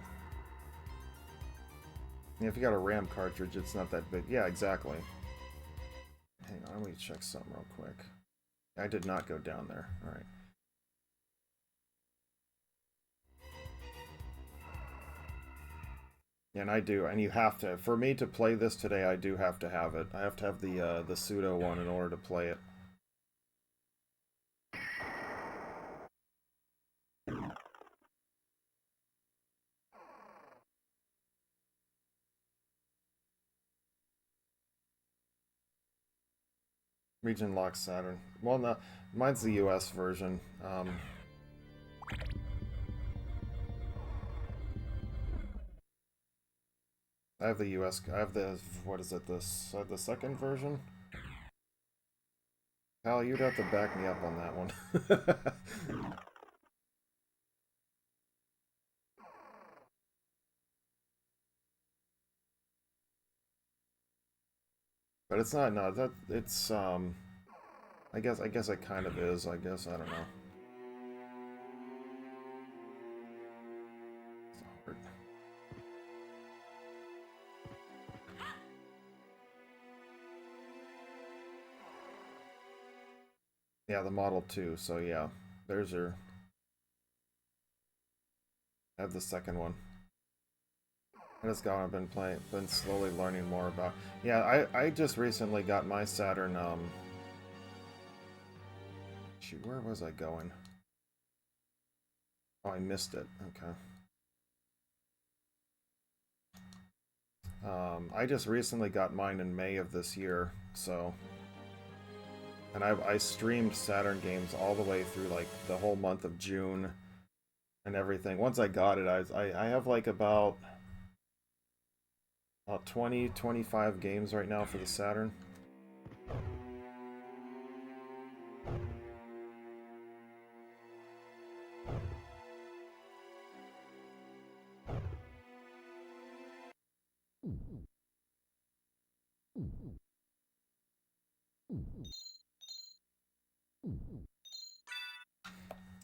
Yeah, if you got a RAM cartridge, it's not that big. Yeah, exactly. Hang on, let me check something real quick. I did not go down there. Alright. And I do, and you have to. For me to play this today, I do have to have it. I have to have the pseudo one in order to play it. Region lock Saturn. Well, no, mine's the US version. I have the US. I have the, what is it? This the second version. Hal, you'd have to back me up on that one. But it's not. No, that it's. I guess it kind of is. I guess I don't know. It's hard. Yeah, the Model 2. So yeah, there's your. I have the second one. I just got. I've been slowly learning more about. Yeah, I just recently got my Saturn. Shoot, where was I going? Oh, I missed it. Okay. I just recently got mine in May of this year, so. And I streamed Saturn games all the way through like the whole month of June, and everything. Once I got it, I have like about 20, 25 games right now for the Saturn.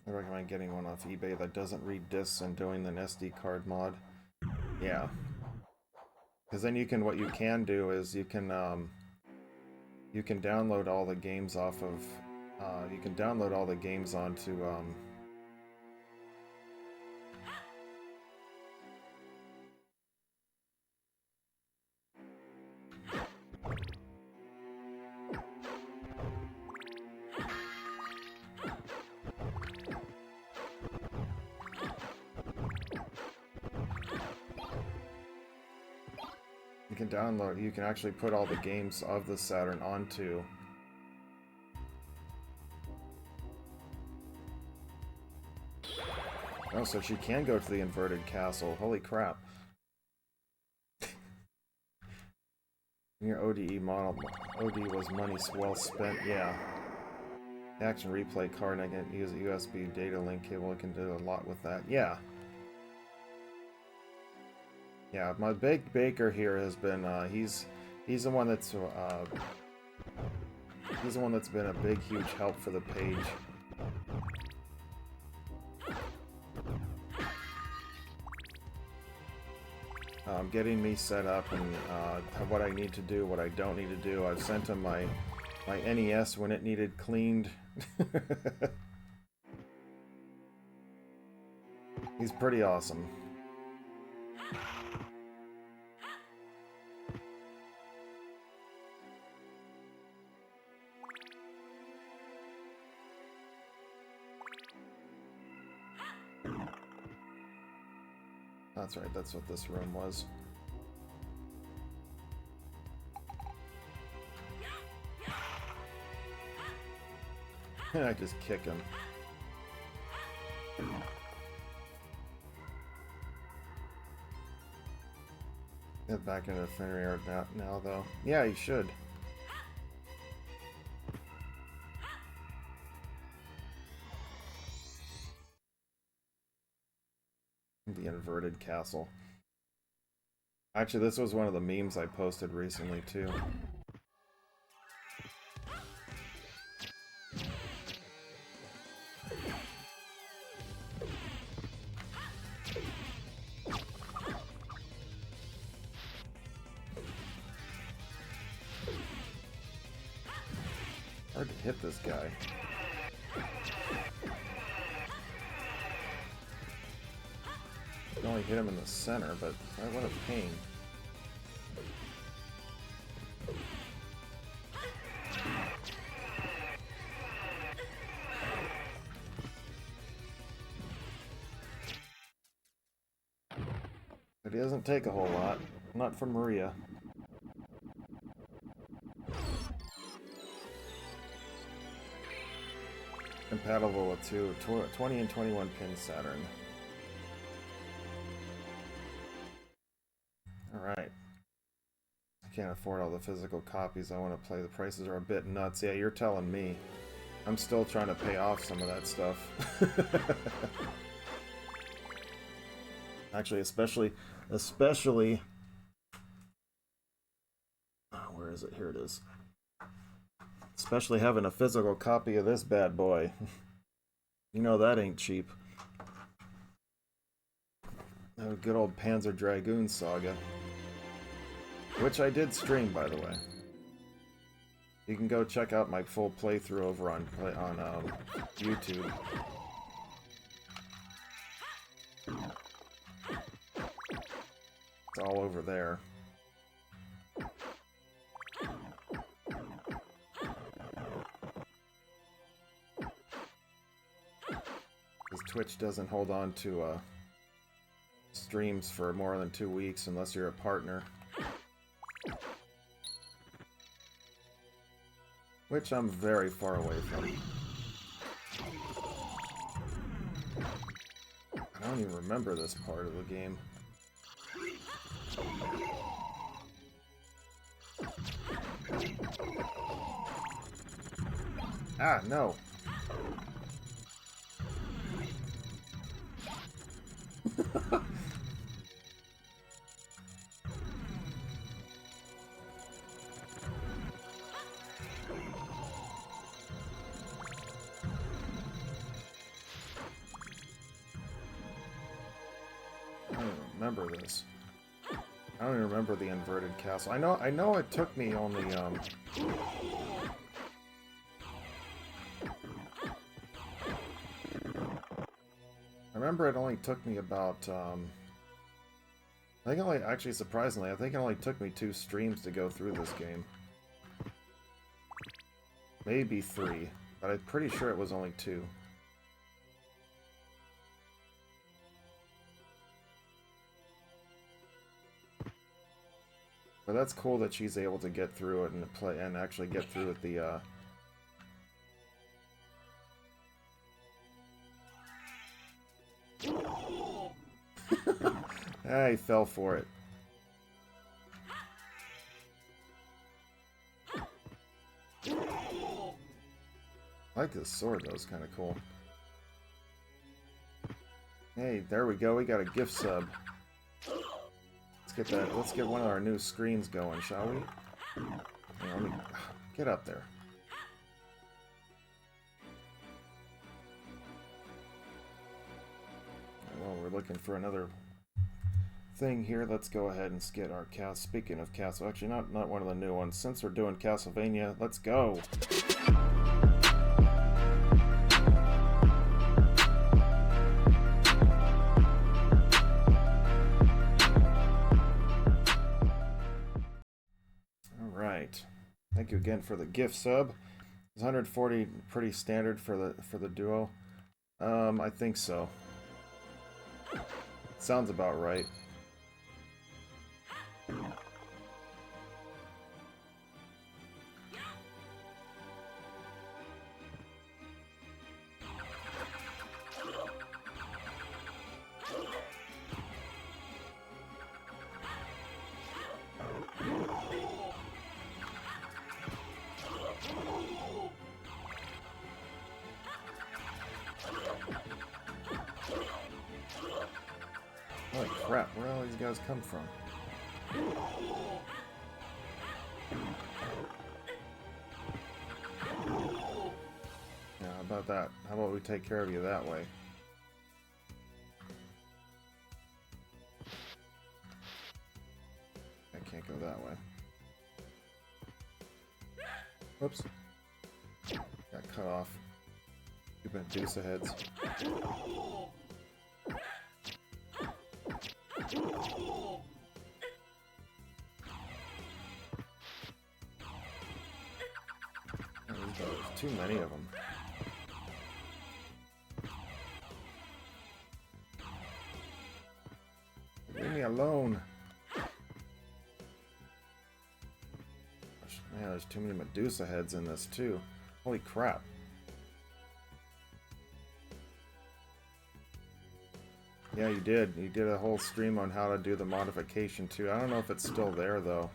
I recommend getting one off eBay that doesn't read discs and doing an SD card mod. Yeah. Because then you can, what you can do is you can download all the games off of, you can download all the games onto, you can actually put all the games of the Saturn onto Oh, so she can go to the inverted castle. Holy crap. Your ODE model. OD was money well spent, yeah. Action replay card, I can use a USB data link cable. I can do a lot with that. Yeah. Yeah, my big baker here has been, he's the one that's, he's the one that's been a big, huge help for the page. Getting me set up and what I need to do, what I don't need to do. I've sent him my NES when it needed cleaned. He's pretty awesome. That's right, that's what this room was. I just kick him. Get back into the inferior now, though. Yeah, you should. The inverted castle. Actually, this was one of the memes I posted recently, too. Hard to hit this guy. I can only hit him in the center, but what a pain. But he doesn't take a whole lot. Not from Maria. Compatible with 20 and 21 pin Saturn. Alright. I can't afford all the physical copies I want to play. The prices are a bit nuts. Yeah, you're telling me. I'm still trying to pay off some of that stuff. Actually, especially... Oh, where is it? Here it is. Especially having a physical copy of this bad boy. You know that ain't cheap. A good old Panzer Dragoon saga. Which I did stream, by the way. You can go check out my full playthrough over on YouTube. It's all over there. Twitch doesn't hold on to streams for more than 2 weeks unless you're a partner. Which I'm very far away from. I don't even remember this part of the game. Ah, no. Remember this. I don't even remember the inverted castle. I know it took me only I remember it only took me about I think actually surprisingly, I think it only took me 2 streams to go through this game. Maybe 3, but I'm pretty sure it was only 2. But that's cool that she's able to get through it and actually get through it the Ah, he fell for it. I like this sword, though. It's kind of cool. Hey, there we go. We got a gift sub. Let's get that. Let's get one of our new screens going, shall we? Yeah, let me get up there. Well, we're looking for another thing here. Let's go ahead and get our cast. Speaking of Castle, actually not one of the new ones. Since we're doing Castlevania, let's go. All right. Thank you again for the gift sub. Is 140 pretty standard for the duo? I think so. Sounds about right. Holy crap, where all these guys come from? Yeah, how about that? How about we take care of you that way? I can't go that way. Whoops. Got cut off. Stupid Medusa heads. There's too many of them. Leave me alone. Man, there's too many Medusa heads in this too. Holy crap. Yeah, you did. You did a whole stream on how to do the modification too. I don't know if it's still there though.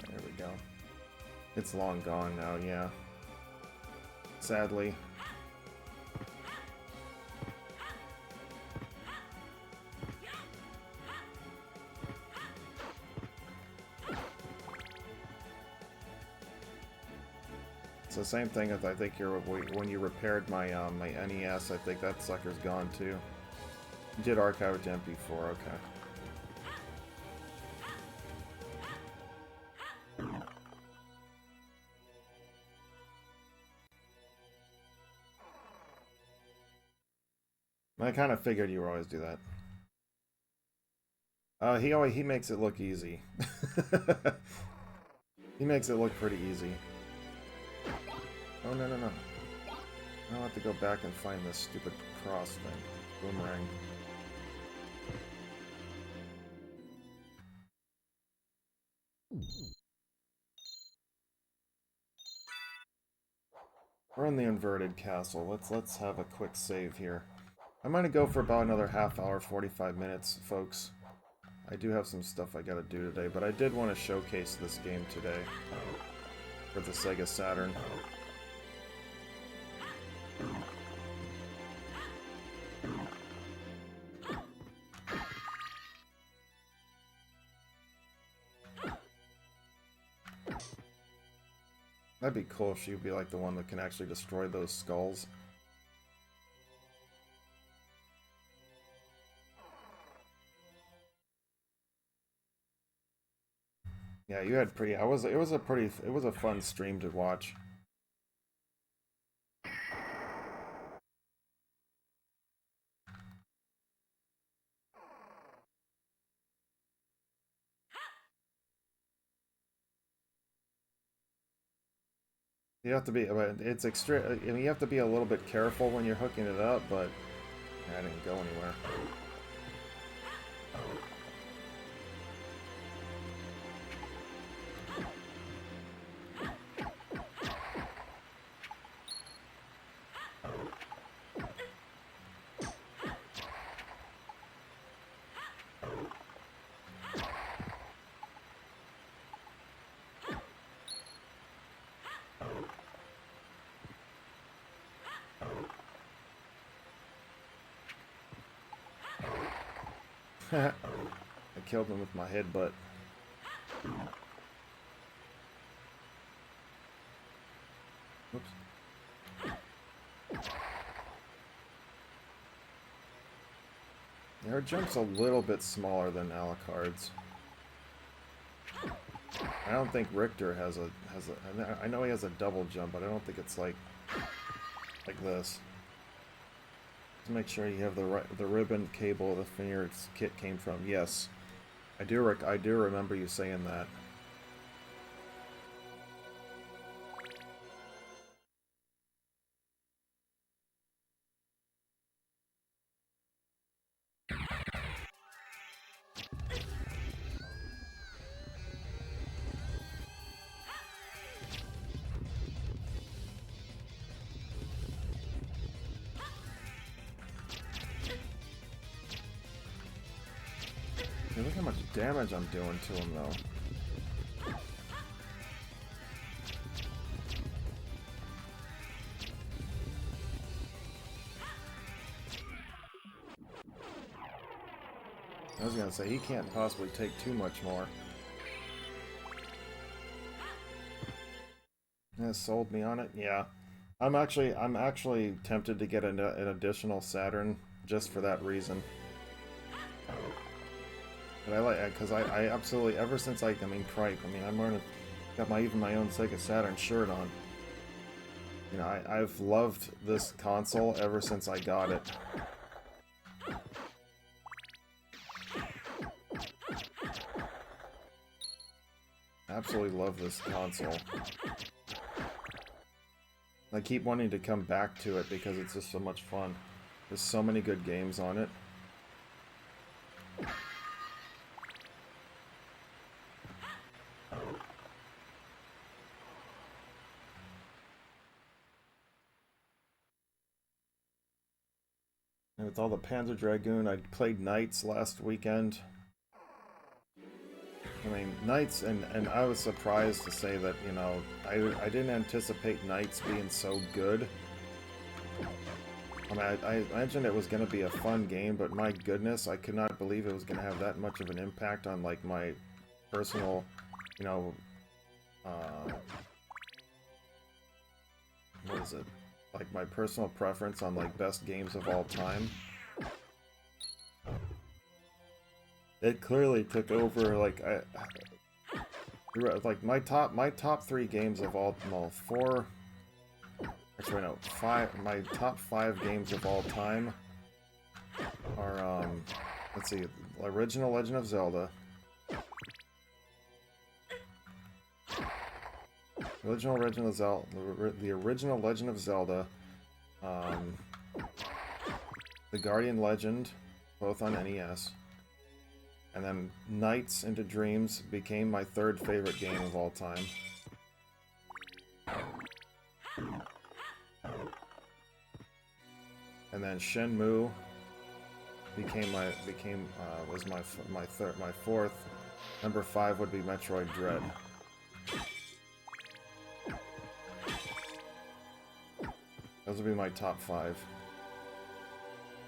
There we go. It's long gone now, yeah. Sadly. It's the same thing as I think when you repaired my my NES. I think that sucker's gone too. You did archive it to MP4, okay. I kind of figured you would always do that. He makes it look easy. He makes it look pretty easy. Oh, no, no, no. I'll have to go back and find this stupid cross thing. Boomerang. We're in the inverted castle. Let's have a quick save here. I'm gonna go for about another half hour, 45 minutes, folks. I do have some stuff I gotta do today, but I did want to showcase this game today for the Sega Saturn. That'd be cool if she'd be like the one that can actually destroy those skulls. Yeah, you had pretty. It was a fun stream to watch. You have to be, it's extra. I mean, you have to be a little bit careful when you're hooking it up, but I didn't go anywhere. I killed him with my headbutt. Oops. Their jump's a little bit smaller than Alucard's. I don't think Richter has a I know he has a double jump, but I don't think it's like this. Just make sure you have the ribbon cable the Phoenix kit came from. Yes, I do remember you saying that. Hey, look how much damage I'm doing to him, though. I was gonna say, he can't possibly take too much more. That sold me on it? Yeah. I'm actually tempted to get an additional Saturn just for that reason. But I like, because I absolutely, ever since Cripe, I'm wearing got even my own Sega Saturn shirt on. You know, I've loved this console ever since I got it. Absolutely love this console. I keep wanting to come back to it because it's just so much fun. There's so many good games on it. And with all the Panzer Dragoon, I played Knights last weekend. I mean, Knights, and I was surprised to say that, you know, I didn't anticipate Knights being so good. I mean, I imagined it was going to be a fun game, but my goodness, I could not believe it was going to have that much of an impact on, like, my personal, you know, what is it? Like, my personal preference on, like, best games of all time. It clearly took over, like, my top 3 games of all, well, 4, actually no, 5, my top 5 games of all time are, let's see, original Legend of Zelda, the original Legend of Zelda, the Guardian Legend, both on NES, and then Nights into Dreams became my 3rd favorite game of all time. And then Shenmue was my 4th. Number 5 would be Metroid Dread. Those would be my top 5.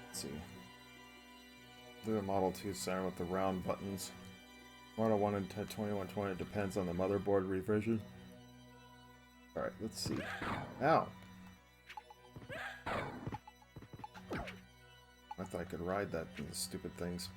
Let's see. Do a Model 2 Saturn with the round buttons. Model 1 and 2120 depends on the motherboard revision. Alright, let's see. Ow! I thought I could ride that, these stupid things.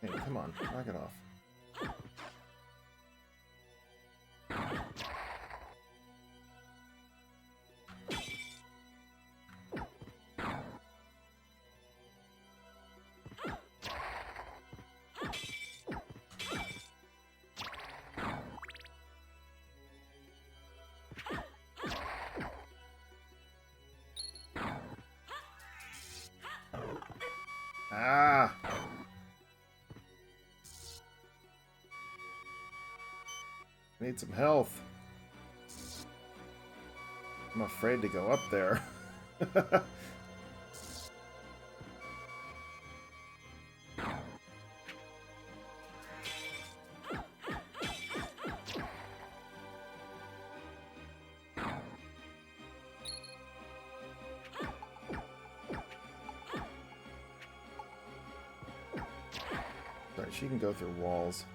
Hey, come on, knock it off. Need some health. I'm afraid to go up there. Right, she can go through walls.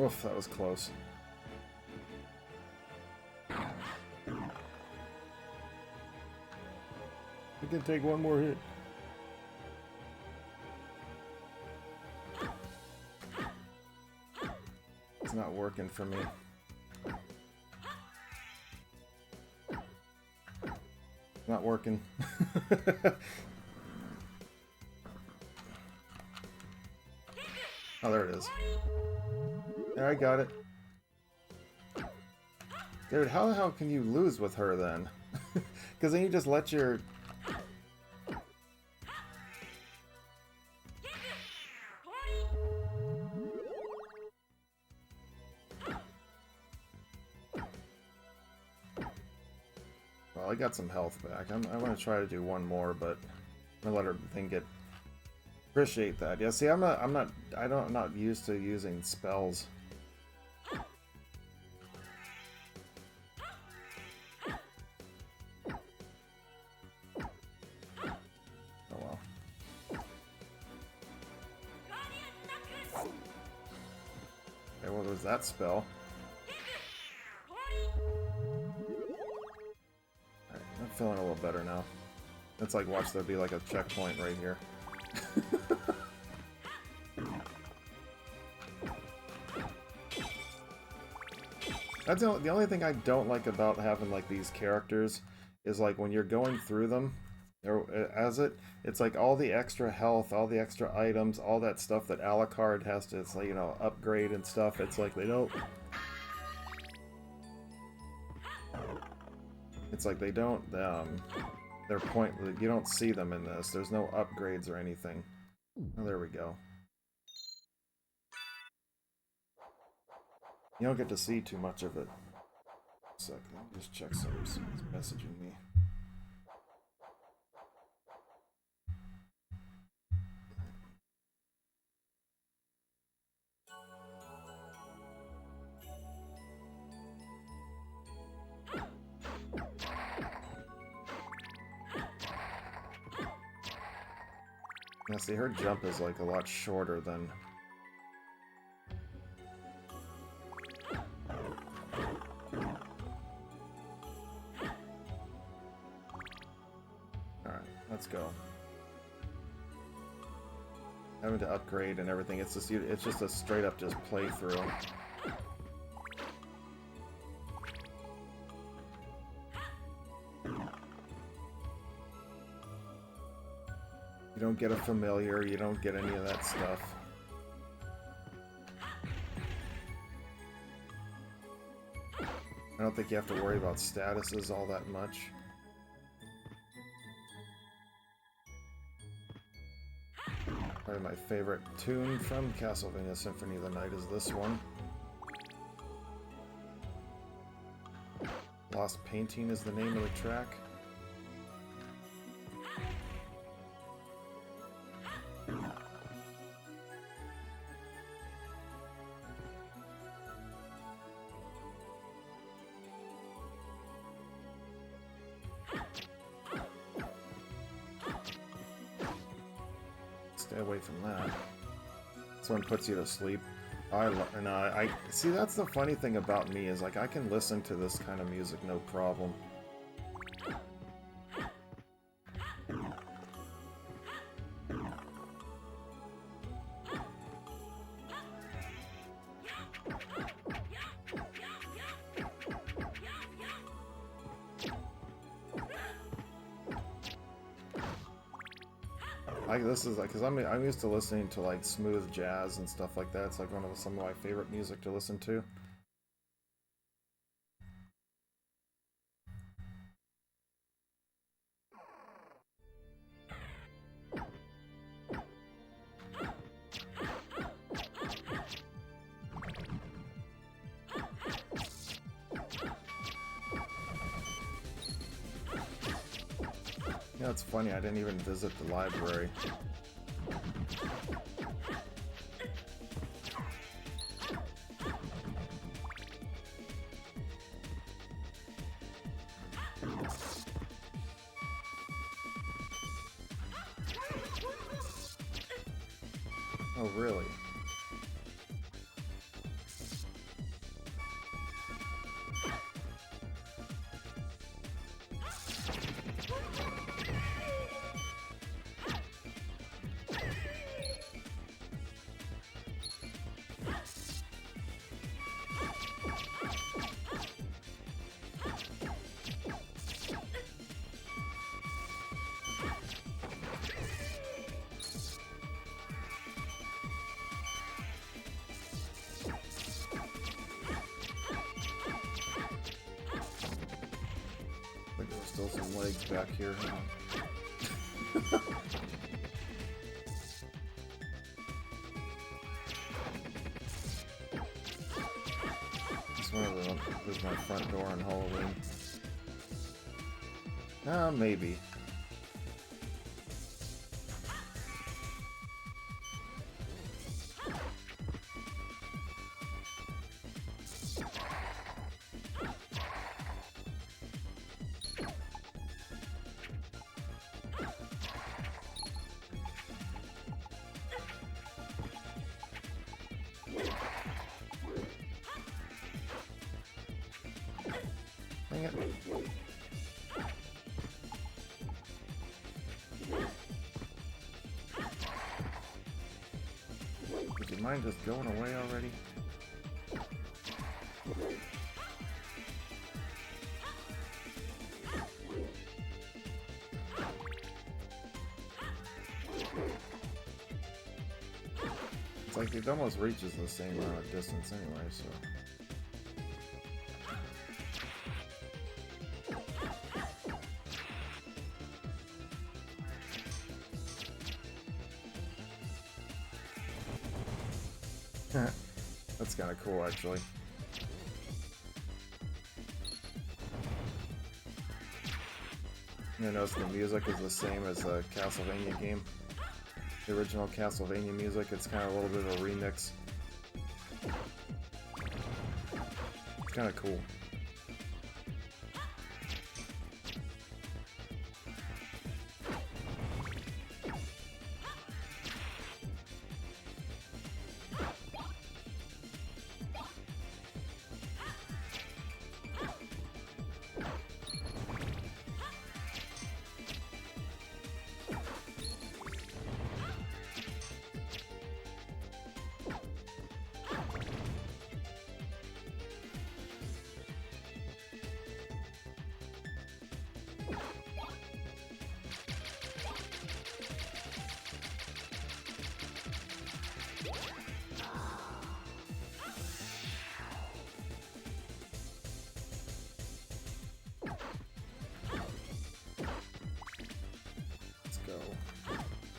Oof, that was close. We can take one more hit. It's not working for me. Not working. Oh, there it is. There, I got it. Dude, how the hell can you lose with her then? Because then you just let your... Well, I got some health back. I want to try to do one more, but I'm gonna let her thing get... Appreciate that. Yeah, see, I'm not used to using spells. Oh well. Okay, what was that spell? Alright, I'm feeling a little better now. It's like, watch, there'll be like a checkpoint right here. That's the only thing I don't like about having like these characters is like when you're going through them, or it's like all the extra health, all the extra items, all that stuff that Alucard has to, it's like, you know, upgrade and stuff. It's like they don't. It's like they don't. They're pointless. You don't see them in this. There's no upgrades or anything. Oh, there we go. You don't get to see too much of it. A second, let me just check someone's messaging me. Yeah, see, her jump is like a lot shorter than... Alright, let's go. Having to upgrade and everything, it's just a straight up just playthrough. You don't get a familiar, you don't get any of that stuff. I don't think you have to worry about statuses all that much. Probably my favorite tune from Castlevania Symphony of the Night is this one. Lost Painting is the name of the track. Stay away from that. This one puts you to sleep. I see, that's the funny thing about me is like I can listen to this kind of music no problem. This is like, because I'm used to listening to like smooth jazz and stuff like that. It's like some of my favorite music to listen to. That's funny, I didn't even visit the library. Oh, really? Still some legs back here. This one of them is my front door on Halloween. Maybe. Dang it. Would you mind just going away already? It's like it almost reaches the same amount of distance anyway, so... That's kind of cool, actually. You notice the music is the same as the Castlevania game. The original Castlevania music, it's kind of a little bit of a remix. It's kind of cool.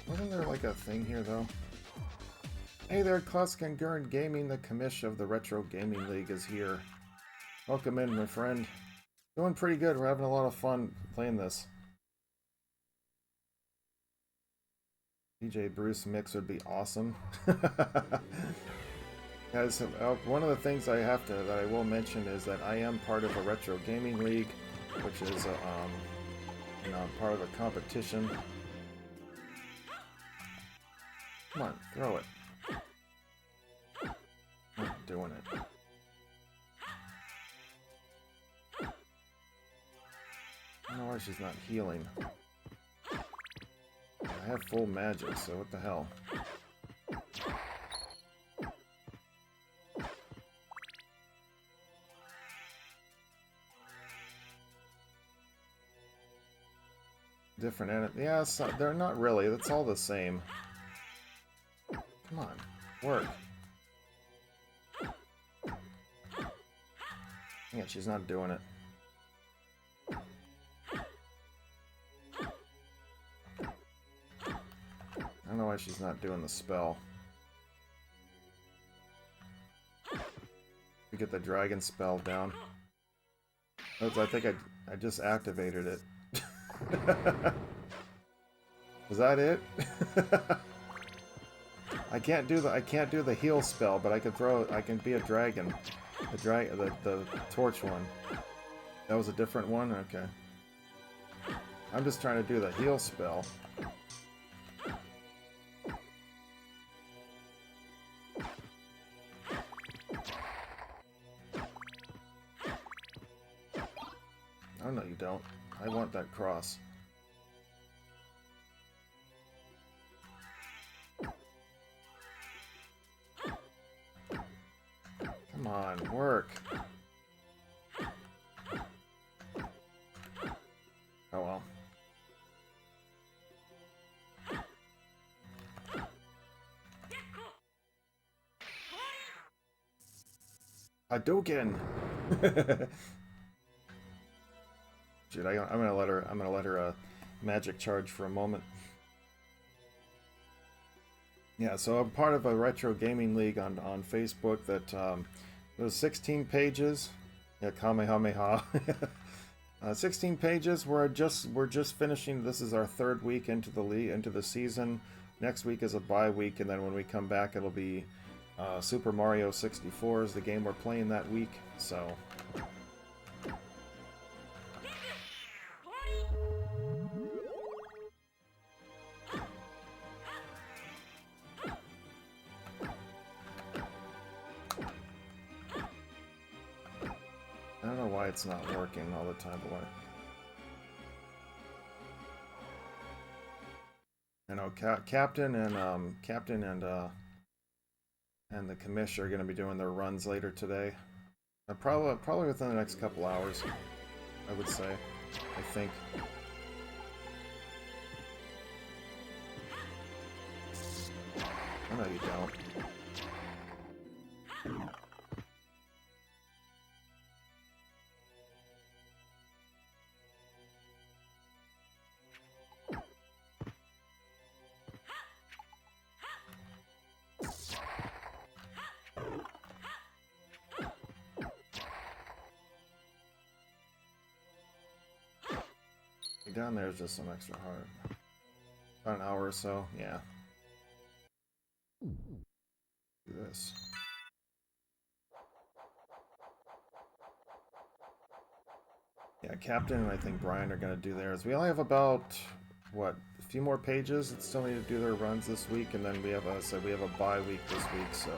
Wasn't there like a thing here though? Hey there, Klusk and Gurn Gaming, the commish of the Retro Gaming League is here. Welcome in, my friend. Doing pretty good, we're having a lot of fun playing this. DJ Bruce mix would be awesome. Guys, one of the things that I will mention is that I am part of a Retro Gaming League, which is part of a competition. Come on, throw it. Not doing it. I don't know why she's not healing. I have full magic, so what the hell? Different enemy. Yeah, so they're not really. It's all the same. Come on, work. Yeah, she's not doing it. I don't know why she's not doing the spell. We get the dragon spell down. I think I just activated it. Was that it? I can't do the heal spell, but I can be a dragon. The torch one. That was a different one? Okay. I'm just trying to do the heal spell. Oh no, you don't. I want that cross. Come on, work. Oh well. Hadouken! Dude, I'm gonna let her magic charge for a moment. Yeah, so I'm part of a retro gaming league on Facebook that it was 16 pages. Yeah, Kamehameha. 16 pages. We're just finishing. This is our third week into the season. Next week is a bye week, and then when we come back, it'll be Super Mario 64 is the game we're playing that week. So. I don't know why it's not working all the time, but why? I know Captain and the commissioner are going to be doing their runs later today. Probably within the next couple hours, I would say. I think. Oh, no, you don't. Down there is just some extra hard. About an hour or so, yeah. Do this. Yeah, Captain and I think Brian are going to do theirs. We only have about, what, a few more pages that still need to do their runs this week, and then we have we have a bye week this week, so.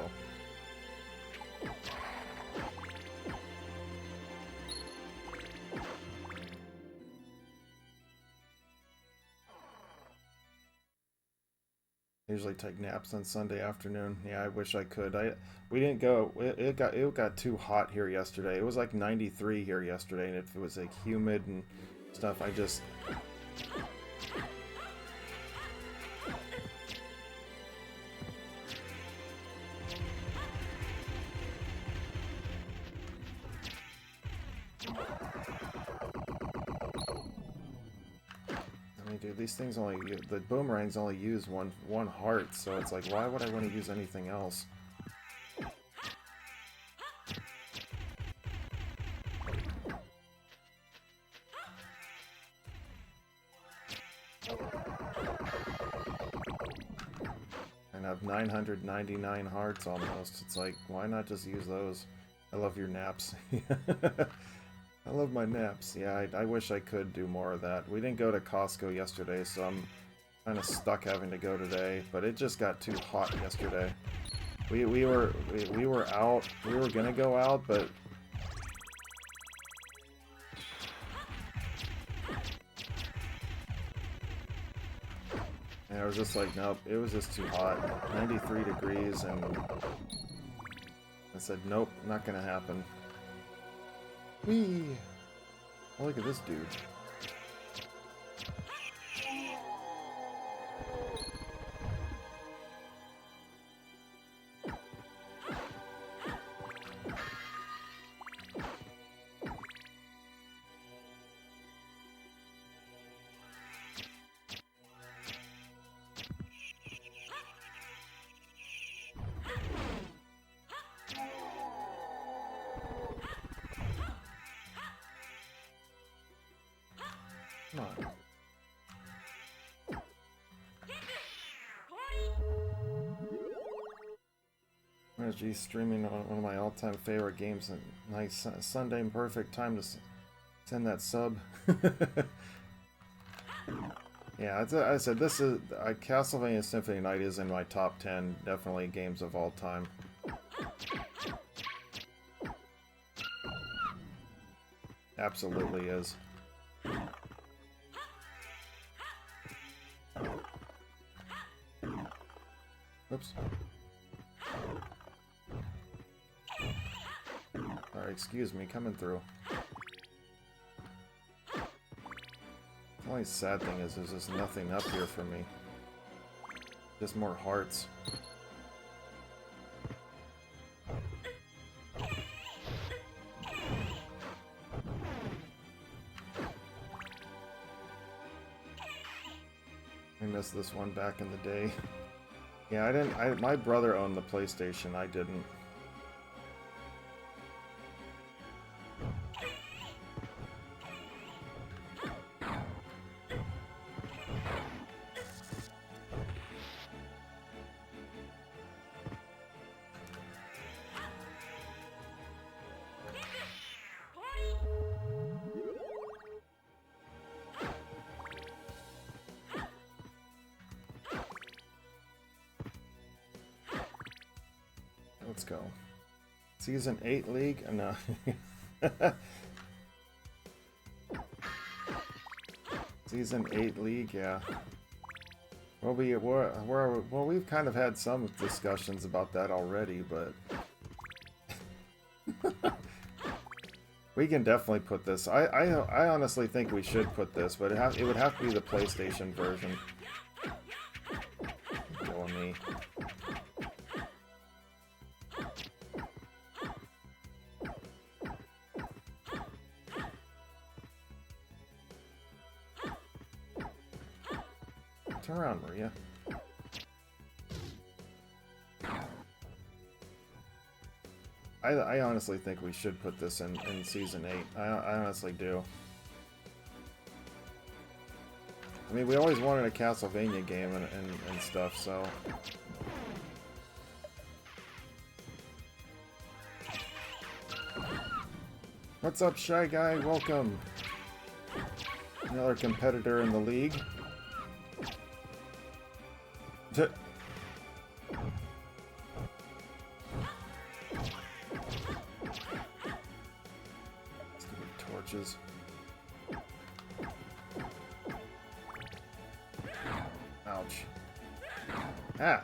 Usually take naps on Sunday afternoon. Yeah, I wish I could. We didn't go. It got too hot here yesterday. It was like 93 here yesterday, and it was like humid and stuff. I just. Dude, these things the boomerangs only use one heart, so it's like, why would I want to use anything else? And I have 999 hearts almost. It's like, why not just use those? I love your naps. I love my naps. Yeah, I wish I could do more of that. We didn't go to Costco yesterday, so I'm kind of stuck having to go today. But it just got too hot yesterday. We were out. We were gonna go out, but and I was just like, nope. It was just too hot. 93 degrees, and I said, nope, not gonna happen. Whee! Oh, look at this dude. Come on. Energy streaming on one of my all-time favorite games. And nice Sunday, perfect time to send that sub. Yeah, as I said, this is Castlevania Symphony Night is in my top 10, definitely games of all time. Absolutely is. Oops. Alright, excuse me, coming through. The only sad thing is there's just nothing up here for me. Just more hearts. I missed this one back in the day. Yeah, I didn't. My brother owned the PlayStation. I didn't. Let's go. Season 8 League? No. Season 8 League, yeah. Well, we've kind of had some discussions about that already, but we can definitely put this. I honestly think we should put this, but it would have to be the PlayStation version. Killing me. Turn around, Maria. I honestly think we should put this in Season 8. I honestly do. I mean, we always wanted a Castlevania game and stuff, so... What's up, Shy Guy? Welcome! Another competitor in the league. Stupid torches. Ouch. Ah!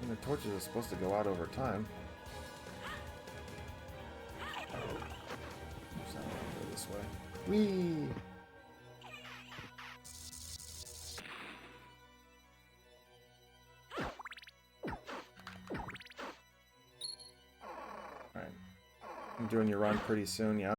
And the torches are supposed to go out over time. Oops, I don't want to go this way. Whee! Doing your run pretty soon, yeah.